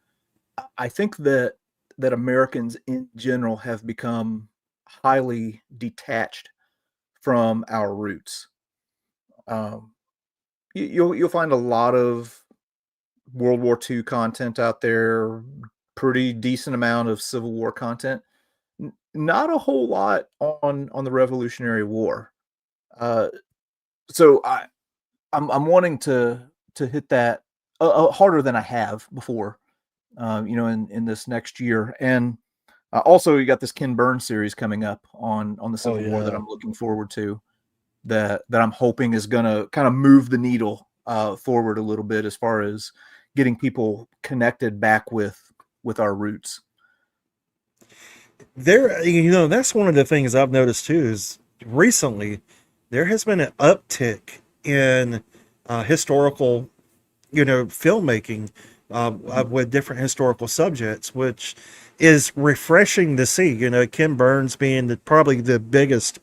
I think that Americans in general have become highly detached from our roots. Um, you'll find a lot of World War II content out there, pretty decent amount of Civil War content. Not a whole lot on the Revolutionary War. Uh, so I'm wanting to hit that harder than I have before. In this next year, and also you got this Ken Burns series coming up on the oh Civil War that yeah. I'm looking forward to. That I'm hoping is going to kind of move the needle forward a little bit as far as getting people connected back with our roots. That's one of the things I've noticed too is recently there has been an uptick in historical, filmmaking with different historical subjects, which is refreshing to see. Ken Burns being probably the biggest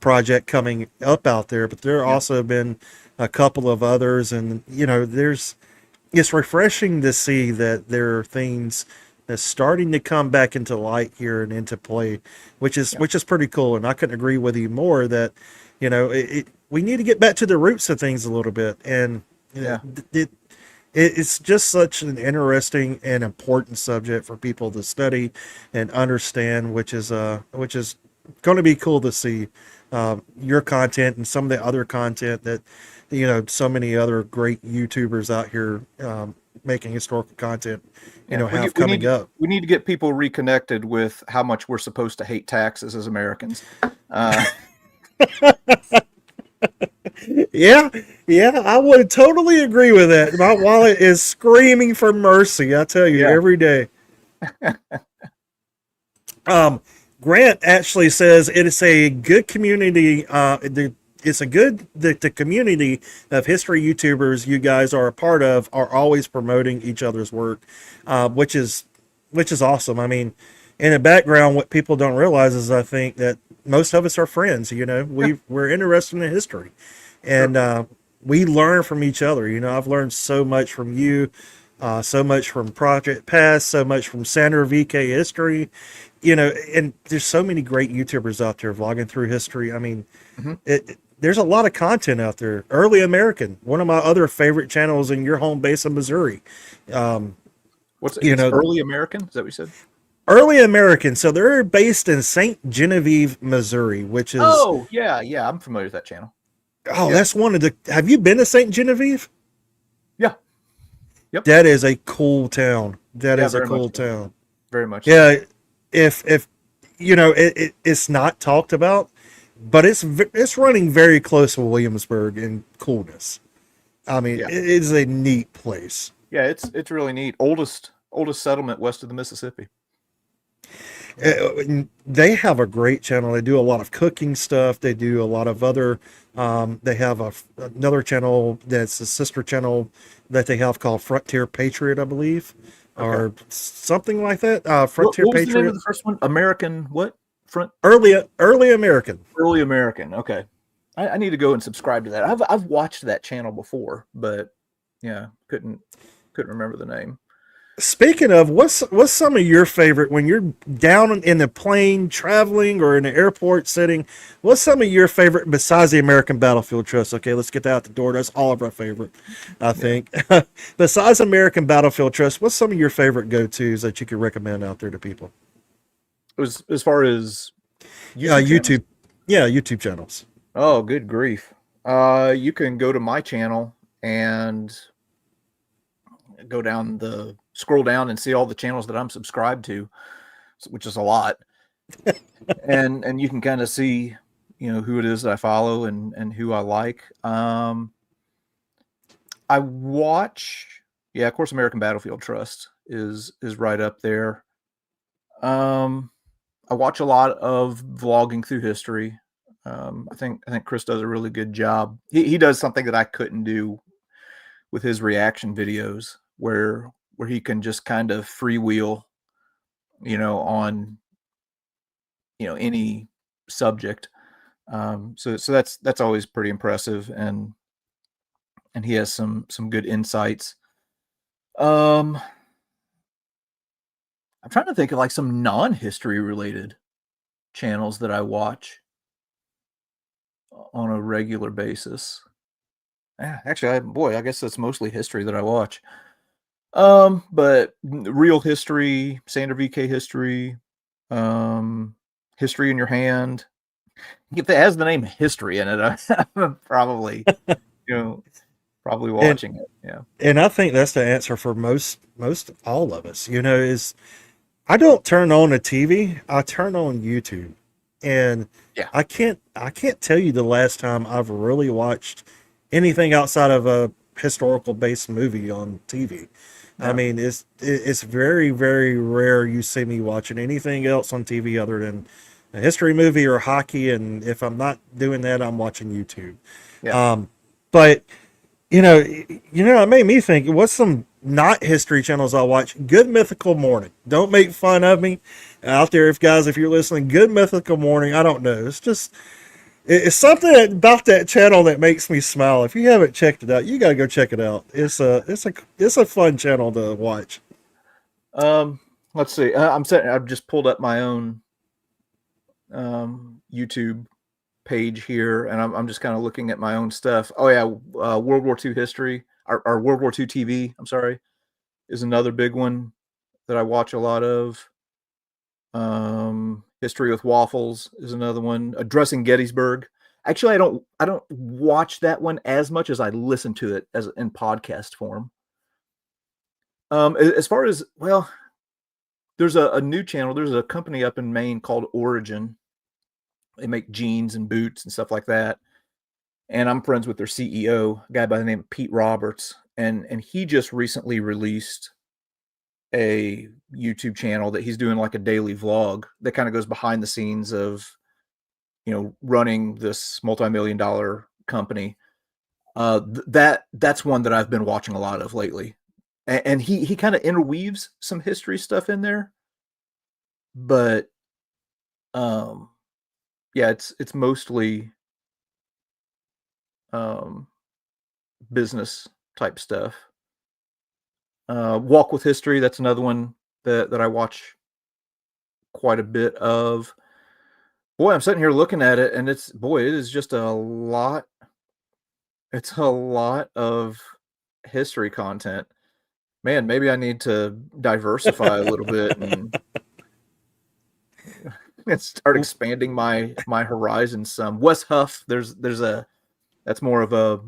project coming up out there, but there Yeah, also have been a couple of others, and it's refreshing to see that there are things that's starting to come back into light here and into play, which is yeah, which is pretty cool. And I couldn't agree with you more that we need to get back to the roots of things a little bit, and yeah, it's just such an interesting and important subject for people to study and understand, which is going to be cool to see your content and some of the other content that so many other great YouTubers out here making historical content yeah. have coming up. We need to get people reconnected with how much we're supposed to hate taxes as Americans. Uh, Yeah, yeah, I would totally agree with that. My wallet is screaming for mercy, I tell you, yeah, every day. Um, Grant actually says it is a good community. It's a good the community of history YouTubers you guys are a part of are always promoting each other's work, which is awesome. I mean, in the background, what people don't realize is I think that most of us are friends. yeah, We're interested in history, and sure. we learn from each other. I've learned so much from you, so much from Project Past, so much from Sandra VK History, and there's so many great YouTubers out there vlogging through history. I mean, Mhm. there's a lot of content out there. Early American, one of my other favorite channels in your home base of Missouri. Um, you It's know, early American? Is that what you said? Early American. So they're based in St. Genevieve, Missouri, which is, Oh, yeah, yeah. I'm familiar with that channel. oh, Yeah, that's one of the, have you been to St. Genevieve? yeah, yep, That is a cool town. That yeah. is a Very much cool so. town. Very much so. Yeah. If, it's not talked about, but it's running very close to Williamsburg in coolness. I mean, Yeah, it is a neat place. yeah. It's really neat. Oldest settlement west of the Mississippi. Yeah, They have a great channel. They do a lot of cooking stuff. They do a lot of other. They have another channel that's a sister channel that they have called Frontier Patriot, I believe, okay. or something like that. Frontier What was the name of Patriot, the first one? American what? Front early American. Early American. Okay. I need to go and subscribe to that. I've watched that channel before, but yeah, couldn't remember the name. Speaking of, what's some of your favorite when you're down in the plane traveling or in the airport sitting? What's some of your favorite besides the American Battlefield Trust? Okay, let's get that out the door. That's all of our favorite, I Yeah. think. Besides American Battlefield Trust, what's some of your favorite go-tos that you could recommend out there to people? It was as far as Yeah, YouTube channels. YouTube. Yeah, YouTube channels. Oh, good grief. You can go to my channel and scroll down and see all the channels that I'm subscribed to, which is a lot. And you can kind of see, who it is that I follow and who I like. I watch, yeah, of course, American Battlefield Trust is right up there. Um, I watch a lot of vlogging through history. I think Chris does a really good job. He does something that I couldn't do with his reaction videos, where he can just kind of freewheel, on any subject. So that's always pretty impressive, and he has some good insights. I'm trying to think of like some non-history related channels that I watch on a regular basis. Yeah, actually, I guess that's mostly history that I watch. But Real History, Sander VK History, History in Your Hand. If it has the name History in it, I'm probably, you know, probably And watching it. Yeah. and I think that's the answer for most all of us. Is I don't turn on a TV, I turn on YouTube. And Yeah. I can't tell you the last time I've really watched anything outside of a historical based movie on TV. I Yeah. mean, it's very, very rare you see me watching anything else on TV other than a history movie or hockey, and if I'm not doing that, I'm watching YouTube. Yeah. But it made me think, what's some not history channels I'll watch? Good Mythical Morning. Don't make fun of me out there, if you're listening. Good Mythical Morning. I don't know. It's something about that channel that makes me smile. If you haven't checked it out, you got to go check it out. It's a fun channel to watch. Let's see. I've just pulled up my own YouTube page here, and I'm just kind of looking at my own stuff. Oh yeah, World War II history, or World War II TV. I'm sorry, is another big one that I watch a lot of. History with Waffles is another one. Addressing Gettysburg. Actually, I don't watch that one as much as I listen to it as in podcast form. As far as, well, there's a new channel. There's a company up in Maine called Origin. They make jeans and boots and stuff like that. And I'm friends with their CEO, a guy by the name of Pete Roberts, and he just recently released a YouTube channel that he's doing like a daily vlog that kind of goes behind the scenes of, running this multi-million dollar company. That's one that I've been watching a lot of lately, and he kind of interweaves some history stuff in there, but yeah, it's mostly business type stuff. Walk with History, that's another one that I watch quite a bit of. Boy, I'm sitting here looking at it, and it is just a lot. It's a lot of history content. Man, maybe I need to diversify a little bit and start expanding my horizons some. Wes Huff, that's more of a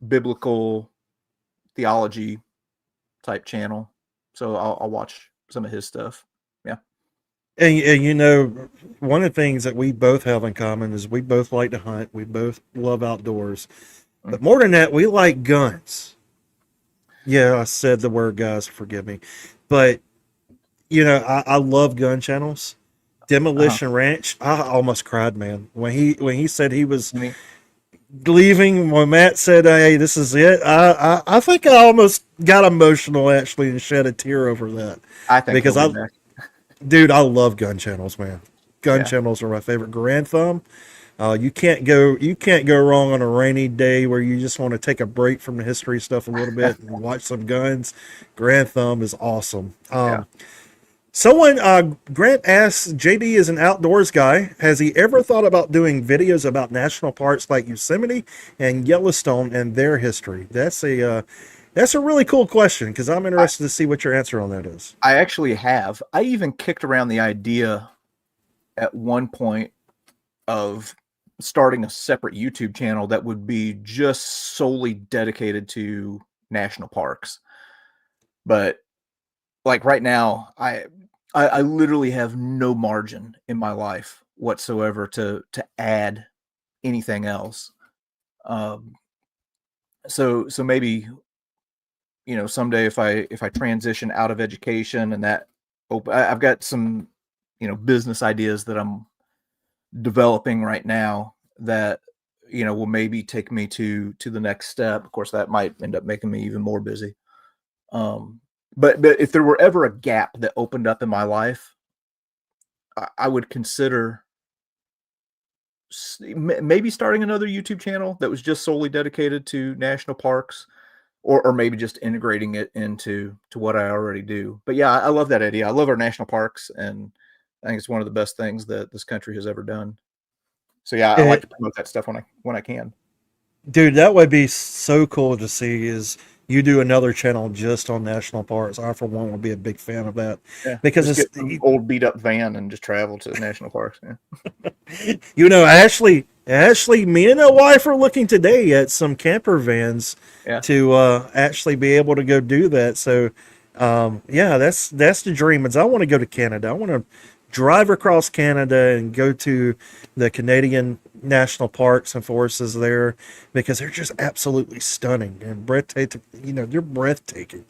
biblical theology type channel, so I'll watch some of his stuff. Yeah. And one of the things that we both have in common is we both like to hunt. We both love outdoors. But more than that, we like guns. Yeah, I said the word guys, forgive me. But, I love gun channels. Demolition Ranch, I almost cried, man. When he said he was leaving, when Matt said, "Hey, this is it," I think I almost got emotional actually and shed a tear over that. I think because dude, I love gun channels, man. Gun channels are my favorite. Grand Thumb. You can't go wrong on a rainy day where you just want to take a break from the history stuff a little bit and watch some guns. Grand Thumb is awesome. Someone, Grant asks, JB is an outdoors guy. Has he ever thought about doing videos about national parks like Yosemite and Yellowstone and their history? That's a really cool question, because I'm interested to see what your answer on that is. I actually have. I even kicked around the idea at one point of starting a separate YouTube channel that would be just solely dedicated to national parks. But like right now, I literally have no margin in my life whatsoever to add anything else. So maybe, someday if I transition out of education and that I've got some, business ideas that I'm developing right now that will maybe take me to the next step. Of course, that might end up making me even more busy. But if there were ever a gap that opened up in my life, I would consider maybe starting another YouTube channel that was just solely dedicated to national parks, or maybe just integrating it into what I already do. But yeah, I love that idea. I love our national parks, and I think it's one of the best things that this country has ever done. So yeah, I like to promote that stuff when I can. Dude, that would be so cool to see is you do another channel just on national parks. I, for one, would be a big fan of that Yeah, because just it's, get an old beat up van and just travel to national parks. Yeah. actually, me and my wife are looking today at some camper vans Yeah. to actually be able to go do that. So, yeah, that's the dream. Is I want to go to Canada. I want to drive across Canada and go to the Canadian national parks and forests there because they're just absolutely stunning and breathtaking. They're breathtaking,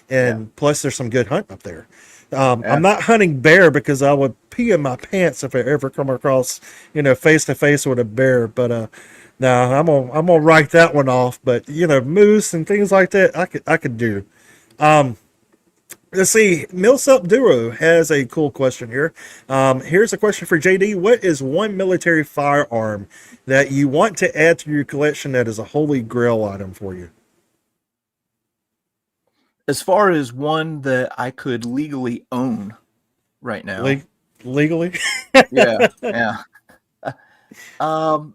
and plus there's some good hunting up there. Yeah. I'm not hunting bear because I would pee in my pants if I ever come across, face to face with a bear. But no, I'm gonna write that one off. But moose and things like that, I could do. Let's see. Millsap Duro has a cool question here. Here's a question for JD. What is one military firearm that you want to add to your collection that is a holy grail item for you? As far as one that I could legally own right now. Legally? Yeah. Yeah. Man,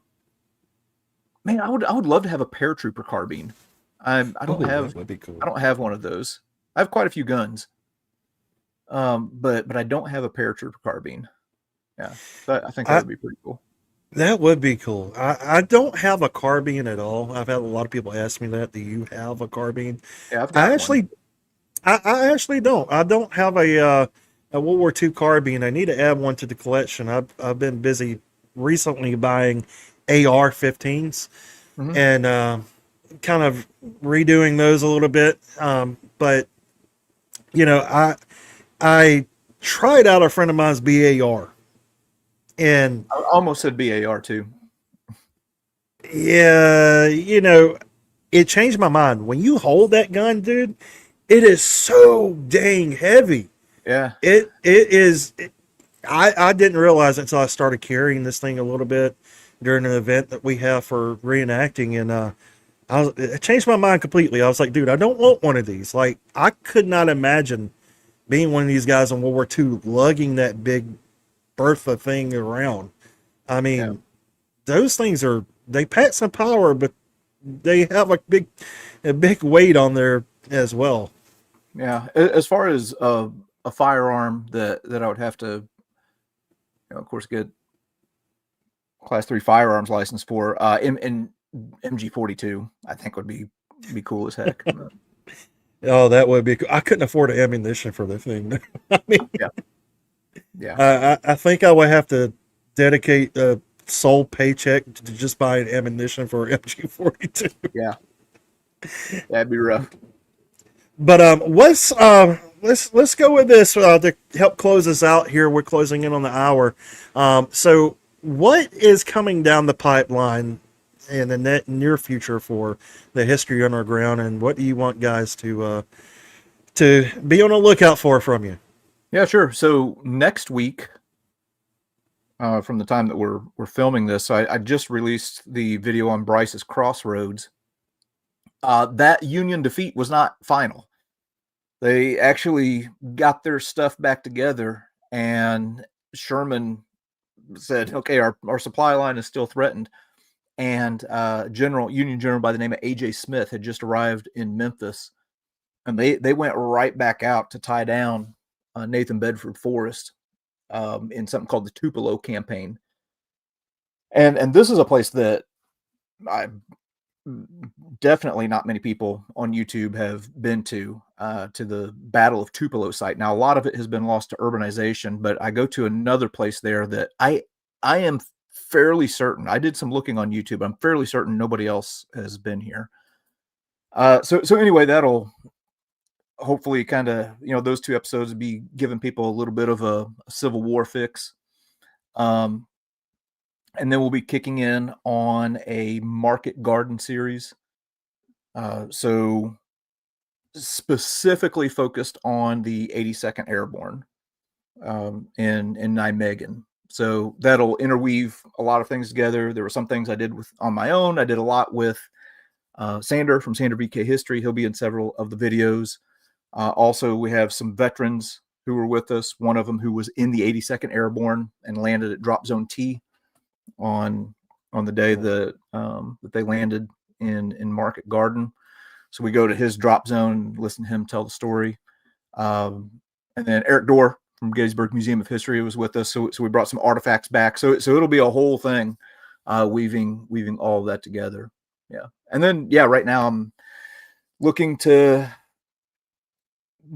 I would love to have a paratrooper carbine. I don't have That would be cool. I don't have one of those. I have quite a few guns. But I don't have a paratrooper carbine. Yeah. So I think that would be pretty cool. That would be cool. I don't have a carbine at all. I've had a lot of people ask me that. Do you have a carbine? Yeah, I've got one. I actually don't. I don't have a World War II carbine. I need to add one to the collection. I've been busy recently buying AR-15s Mhm. and kind of redoing those a little bit. But I tried out a friend of mine's BAR, and I almost said BAR too. yeah, it changed my mind. When you hold that gun, dude, it is so dang heavy. Yeah. It is. I didn't realize it until I started carrying this thing a little bit during an event that we have for reenacting, and it changed my mind completely. I was like, dude, I don't want one of these. Like, I could not imagine being one of these guys in World War II lugging that big Bertha thing around. I mean, those things they pack some power, but they have a big weight on there as well. Yeah. As far as a firearm that I would have to, of course, get Class 3 firearms license for, in MG42, I think would be cool as heck. Oh, that would be cool. I couldn't afford ammunition for the thing. I mean, Yeah. I think I would have to dedicate a sole paycheck to just buying ammunition for MG42. Yeah. That'd be rough. But let's go with this to help close us out here. We're closing in on the hour. So what is coming down the pipeline in the near future for the History Underground, and what do you want guys to be on the lookout for from you? Yeah, sure. So next week, from the time that we're filming this, I just released the video on Bryce's Crossroads. That Union defeat was not final. They actually got their stuff back together, and Sherman said, "Okay, our supply line is still threatened." And Union General by the name of A.J. Smith had just arrived in Memphis, and they went right back out to tie down Nathan Bedford Forrest in something called the Tupelo campaign. And this is a place that I definitely not many people on YouTube have been to the Battle of Tupelo site. Now, a lot of it has been lost to urbanization, but I go to another place there that I am fairly certain, I did some looking on YouTube, I'm fairly certain nobody else has been here. So anyway, that'll hopefully kind of, those two episodes be giving people a little bit of a Civil War fix. And then we'll be kicking in on a market garden series. So specifically focused on the 82nd Airborne in Nijmegen. So that'll interweave a lot of things together. There were some things I did on my own. I did a lot with Sander from Sander VK History. He'll be in several of the videos. Also, we have some veterans who were with us. One of them who was in the 82nd Airborne and landed at Drop Zone T on the day that they landed in Market Garden. So we go to his drop zone, listen to him tell the story. And then Eric Dorr from Gettysburg Museum of History was with us. So we brought some artifacts back. So it'll be a whole thing, weaving all of that together. Yeah. And then, right now I'm looking to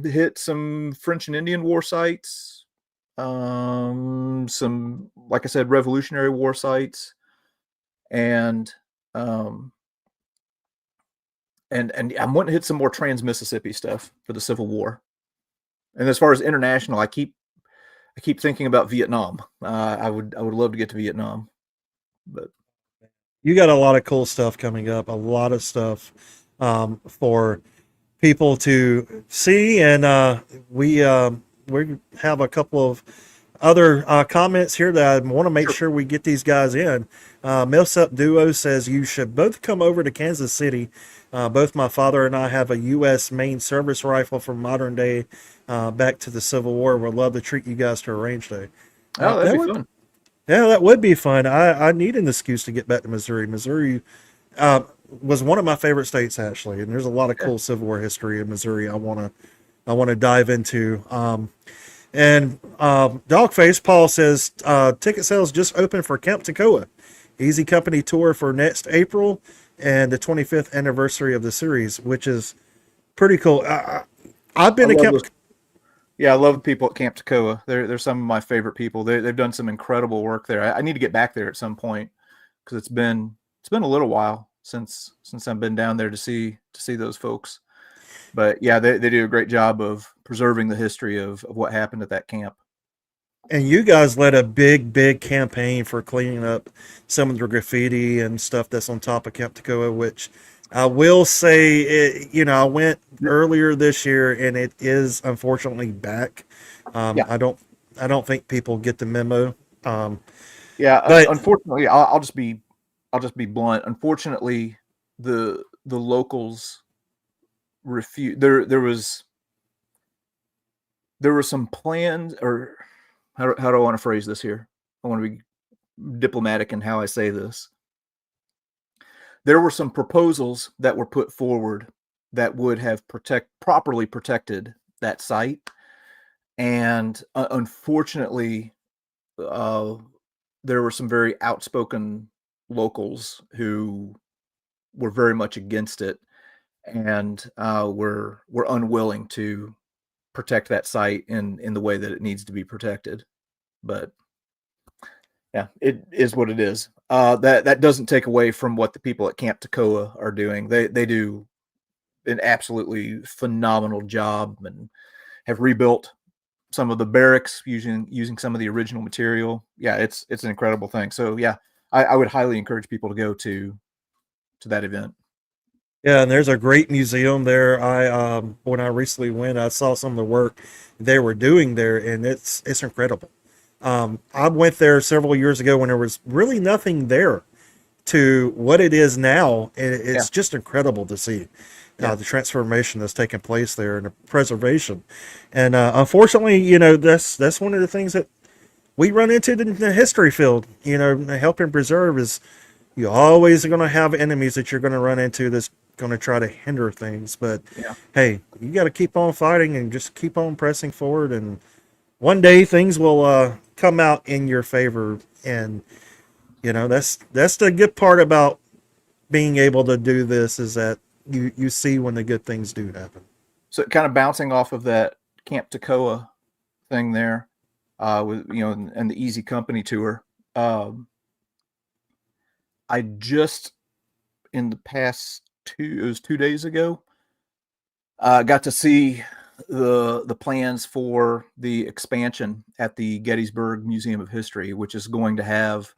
hit some French and Indian War sites, some, like I said, Revolutionary War sites, and I'm wanting to hit some more trans-Mississippi stuff for the Civil War. And as far as international, I keep thinking about Vietnam. I would love to get to Vietnam, but You got a lot of cool stuff coming up, a lot of stuff for people to see, and we have a couple of other comments here that I want to make sure we get these guys in. Millsap Duo says you should both come over to Kansas City. Both my father and I have a U.S. main service rifle from modern day back to the Civil War. We'd love to treat you guys to a range day. that'd be fun. Yeah, that would be fun. I need an excuse to get back to Missouri. Missouri was one of my favorite states, actually, and there's a lot of cool Civil War history in Missouri I want to dive into. And Dogface Paul says ticket sales just opened for Camp Toccoa. Easy Company tour for next April and the 25th anniversary of the series, which is pretty cool. I've been to Camp. Yeah, I love the people at Camp Toccoa. They're some of my favorite people. They've done some incredible work there. I need to get back there at some point because it's been a little while since I've been down there to see those folks. But yeah, they do a great job of preserving the history of what happened at that camp. And you guys led a big campaign for cleaning up some of the graffiti and stuff that's on top of Camp Toccoa, which I will say, I went earlier this year and it is unfortunately back. I don't think people get the memo. But unfortunately, I'll just be blunt. Unfortunately, the locals refuse. There were some plans, or how do I want to phrase this here? I want to be diplomatic in how I say this. There were some proposals that were put forward that would have properly protected that site, and unfortunately, there were some very outspoken locals who were very much against it, and were unwilling to protect that site in the way that it needs to be protected. But yeah, it is what it is. That doesn't take away from what the people at Camp Toccoa are doing. They do an absolutely phenomenal job and have rebuilt some of the barracks using some of the original material. Yeah, it's an incredible thing. So yeah, I would highly encourage people to go to that event. Yeah, and there's a great museum there. When I recently went, I saw some of the work they were doing there, and it's incredible. I went there several years ago when there was really nothing there to what it is now. And it's just incredible to see the transformation that's taken place there and the preservation. And unfortunately, that's one of the things that we run into in the history field. Helping preserve is you always are going to have enemies that you're going to run into that's going to try to hinder things. But hey, you got to keep on fighting and just keep on pressing forward, and one day things will come out in your favor. And that's the good part about being able to do this, is that you see when the good things do happen. So kind of bouncing off of that Camp Toccoa thing there, with and the Easy Company tour. I just, in the past 2 days ago, got to see the plans for the expansion at the Gettysburg Museum of History, which is going to have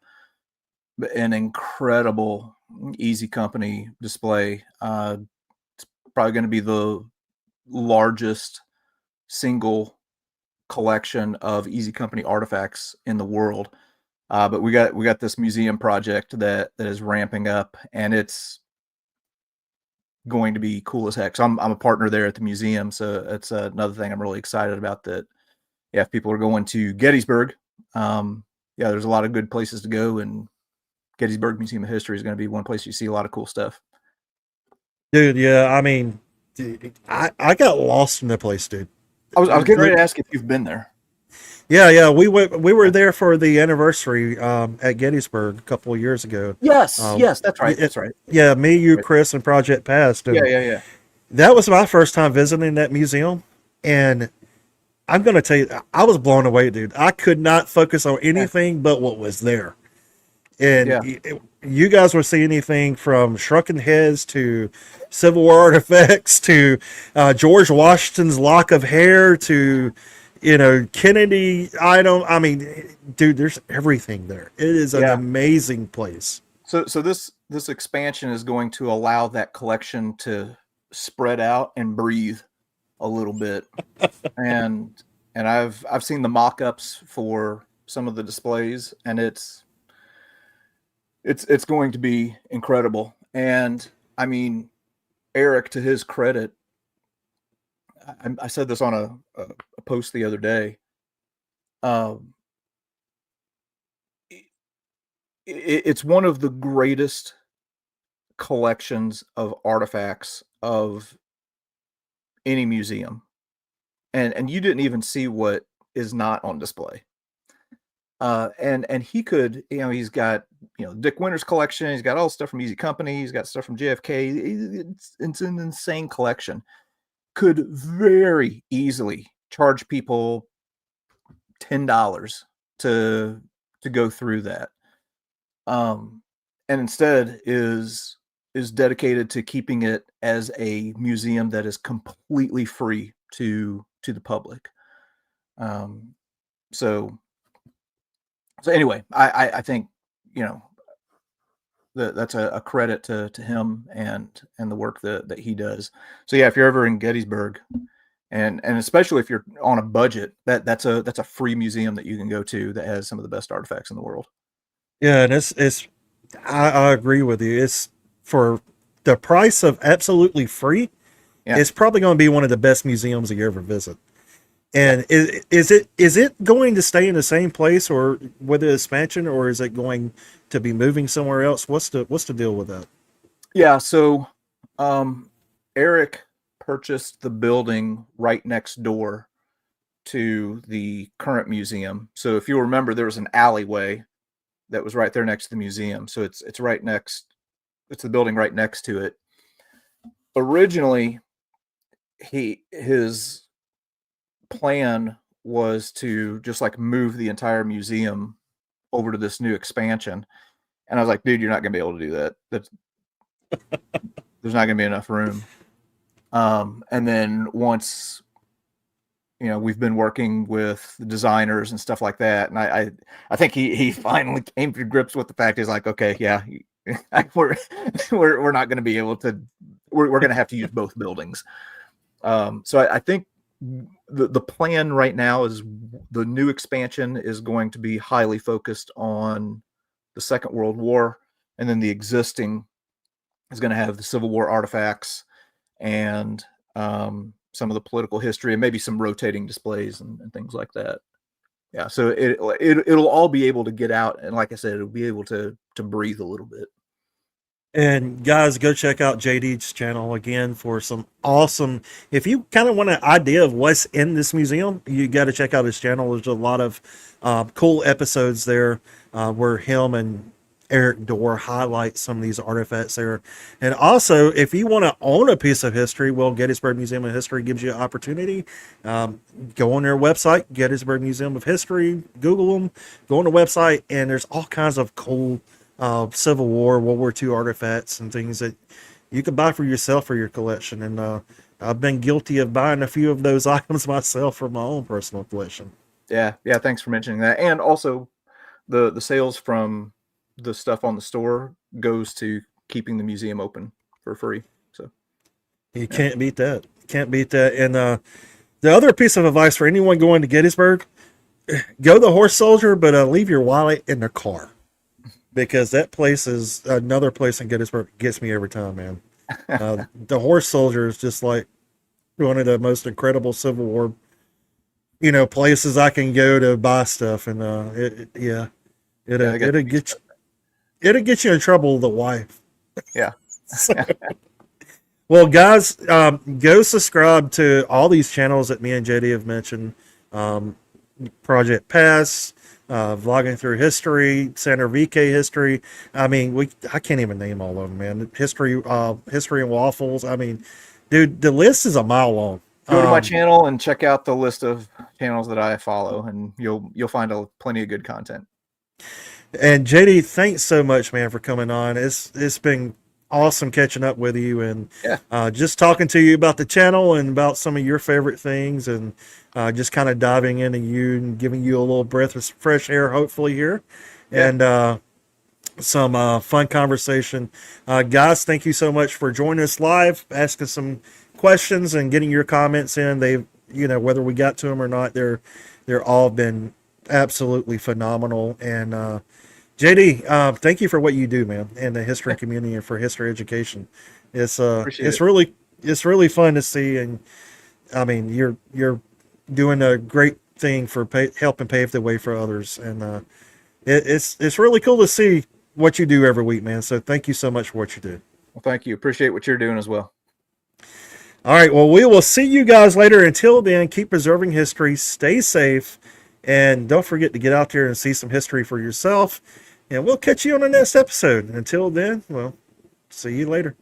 an incredible Easy Company display. It's probably going to be the largest single collection of Easy Company artifacts in the world. But we got this museum project that is ramping up, and it's going to be cool as heck. So I'm a partner there at the museum, so it's another thing I'm really excited about. That yeah, if people are going to Gettysburg, yeah, there's a lot of good places to go, and Gettysburg Museum of History is going to be one place you see a lot of cool stuff. Dude, yeah, I mean, dude, I got lost in the place, dude. I was getting ready to ask if you've been there. Yeah, we were there for the anniversary at Gettysburg a couple of years ago. Yes, that's right. That's right. Yeah, me, you, Chris, and Project Past. And Yeah. that was my first time visiting that museum, and I'm gonna tell you, I was blown away, dude. I could not focus on anything but what was there. And you guys were seeing anything from shrunken heads to Civil War artifacts to George Washington's lock of hair to Kennedy item. I mean, dude, there's everything there. It is an amazing place. So this expansion is going to allow that collection to spread out and breathe a little bit. and I've seen the mock-ups for some of the displays, and it's going to be incredible. And I mean, Eric, to his credit, I said this on a post the other day. It's one of the greatest collections of artifacts of any museum, and you didn't even see what is not on display. And he could, he's got Dick Winter's collection. He's got all stuff from Easy Company. He's got stuff from JFK. It's an insane collection. Could very easily charge people $10 to go through that, and instead is dedicated to keeping it as a museum that is completely free to the public. So anyway, I think that's a credit to him and the work that he does. So yeah, if you're ever in Gettysburg, and especially if you're on a budget, that's a free museum that you can go to that has some of the best artifacts in the world. Yeah, and I agree with you. It's for the price of absolutely free. Yeah. It's probably going to be one of the best museums that you ever visit. And is it going to stay in the same place, or with the expansion, or is it going to be moving somewhere else? What's the deal with that? Yeah, so Eric purchased the building right next door to the current museum. So if you remember, there was an alleyway that was right there next to the museum. So it's right next. It's the building right next to it. Originally, his plan was to just like move the entire museum over to this new expansion, and I was like, dude, you're not gonna be able to do that. There's not gonna be enough room. And then once we've been working with the designers and stuff like that, and I think he finally came to grips with the fact. He's like, okay, yeah, we're not going to be able to. We're going to have to use both buildings. So I think the plan right now is the new expansion is going to be highly focused on the Second World War, and then the existing is going to have the Civil War artifacts and some of the political history, and maybe some rotating displays and things like that. Yeah, so it'll all be able to get out, and like I said, it'll be able to breathe a little bit. And guys, go check out JD's channel again for some awesome. If you kind of want an idea of what's in this museum, you got to check out his channel. There's a lot of cool episodes there where him and Eric Dorr highlight some of these artifacts there. And also, if you want to own a piece of history, well, Gettysburg Museum of History gives you an opportunity. Go on their website, Gettysburg Museum of History, Google them, go on the website, and there's all kinds of cool Civil War, World War II artifacts and things that you can buy for yourself for your collection. And I've been guilty of buying a few of those items myself for my own personal collection. Yeah, thanks for mentioning that. And also the sales from the stuff on the store goes to keeping the museum open for free. So You can't beat that. Can't beat that. And the other piece of advice for anyone going to Gettysburg, go the horse soldier, but leave your wallet in the car, because that place is another place in Gettysburg gets me every time, man. The horse soldier is just like one of the most incredible Civil War, places I can go to buy stuff, and it'll get you in trouble with the wife. Yeah. Well, guys, go subscribe to all these channels that me and JD have mentioned. Project Pass, Vlogging Through History, Center VK History. I mean, I can't even name all of them, man. History and Waffles. I mean, dude, the list is a mile long. Go to my channel and check out the list of channels that I follow, and you'll find plenty of good content. And JD, thanks so much, man, for coming on. It's been awesome catching up with you, and just talking to you about the channel and about some of your favorite things, and just kind of diving into you and giving you a little breath of fresh air, hopefully here, and some fun conversation. Guys, thank you so much for joining us live, asking some questions and getting your comments in. They've, whether we got to them or not, they're all been absolutely phenomenal. And JD, thank you for what you do, man, in the history community and for history education. It's really fun to see, and I mean, you're doing a great thing for helping pave the way for others, and it's really cool to see what you do every week, man. So thank you so much for what you do. Well, thank you. Appreciate what you're doing as well. All right. Well, we will see you guys later. Until then, keep preserving history, stay safe, and don't forget to get out there and see some history for yourself. And we'll catch you on the next episode. Until then, well, see you later.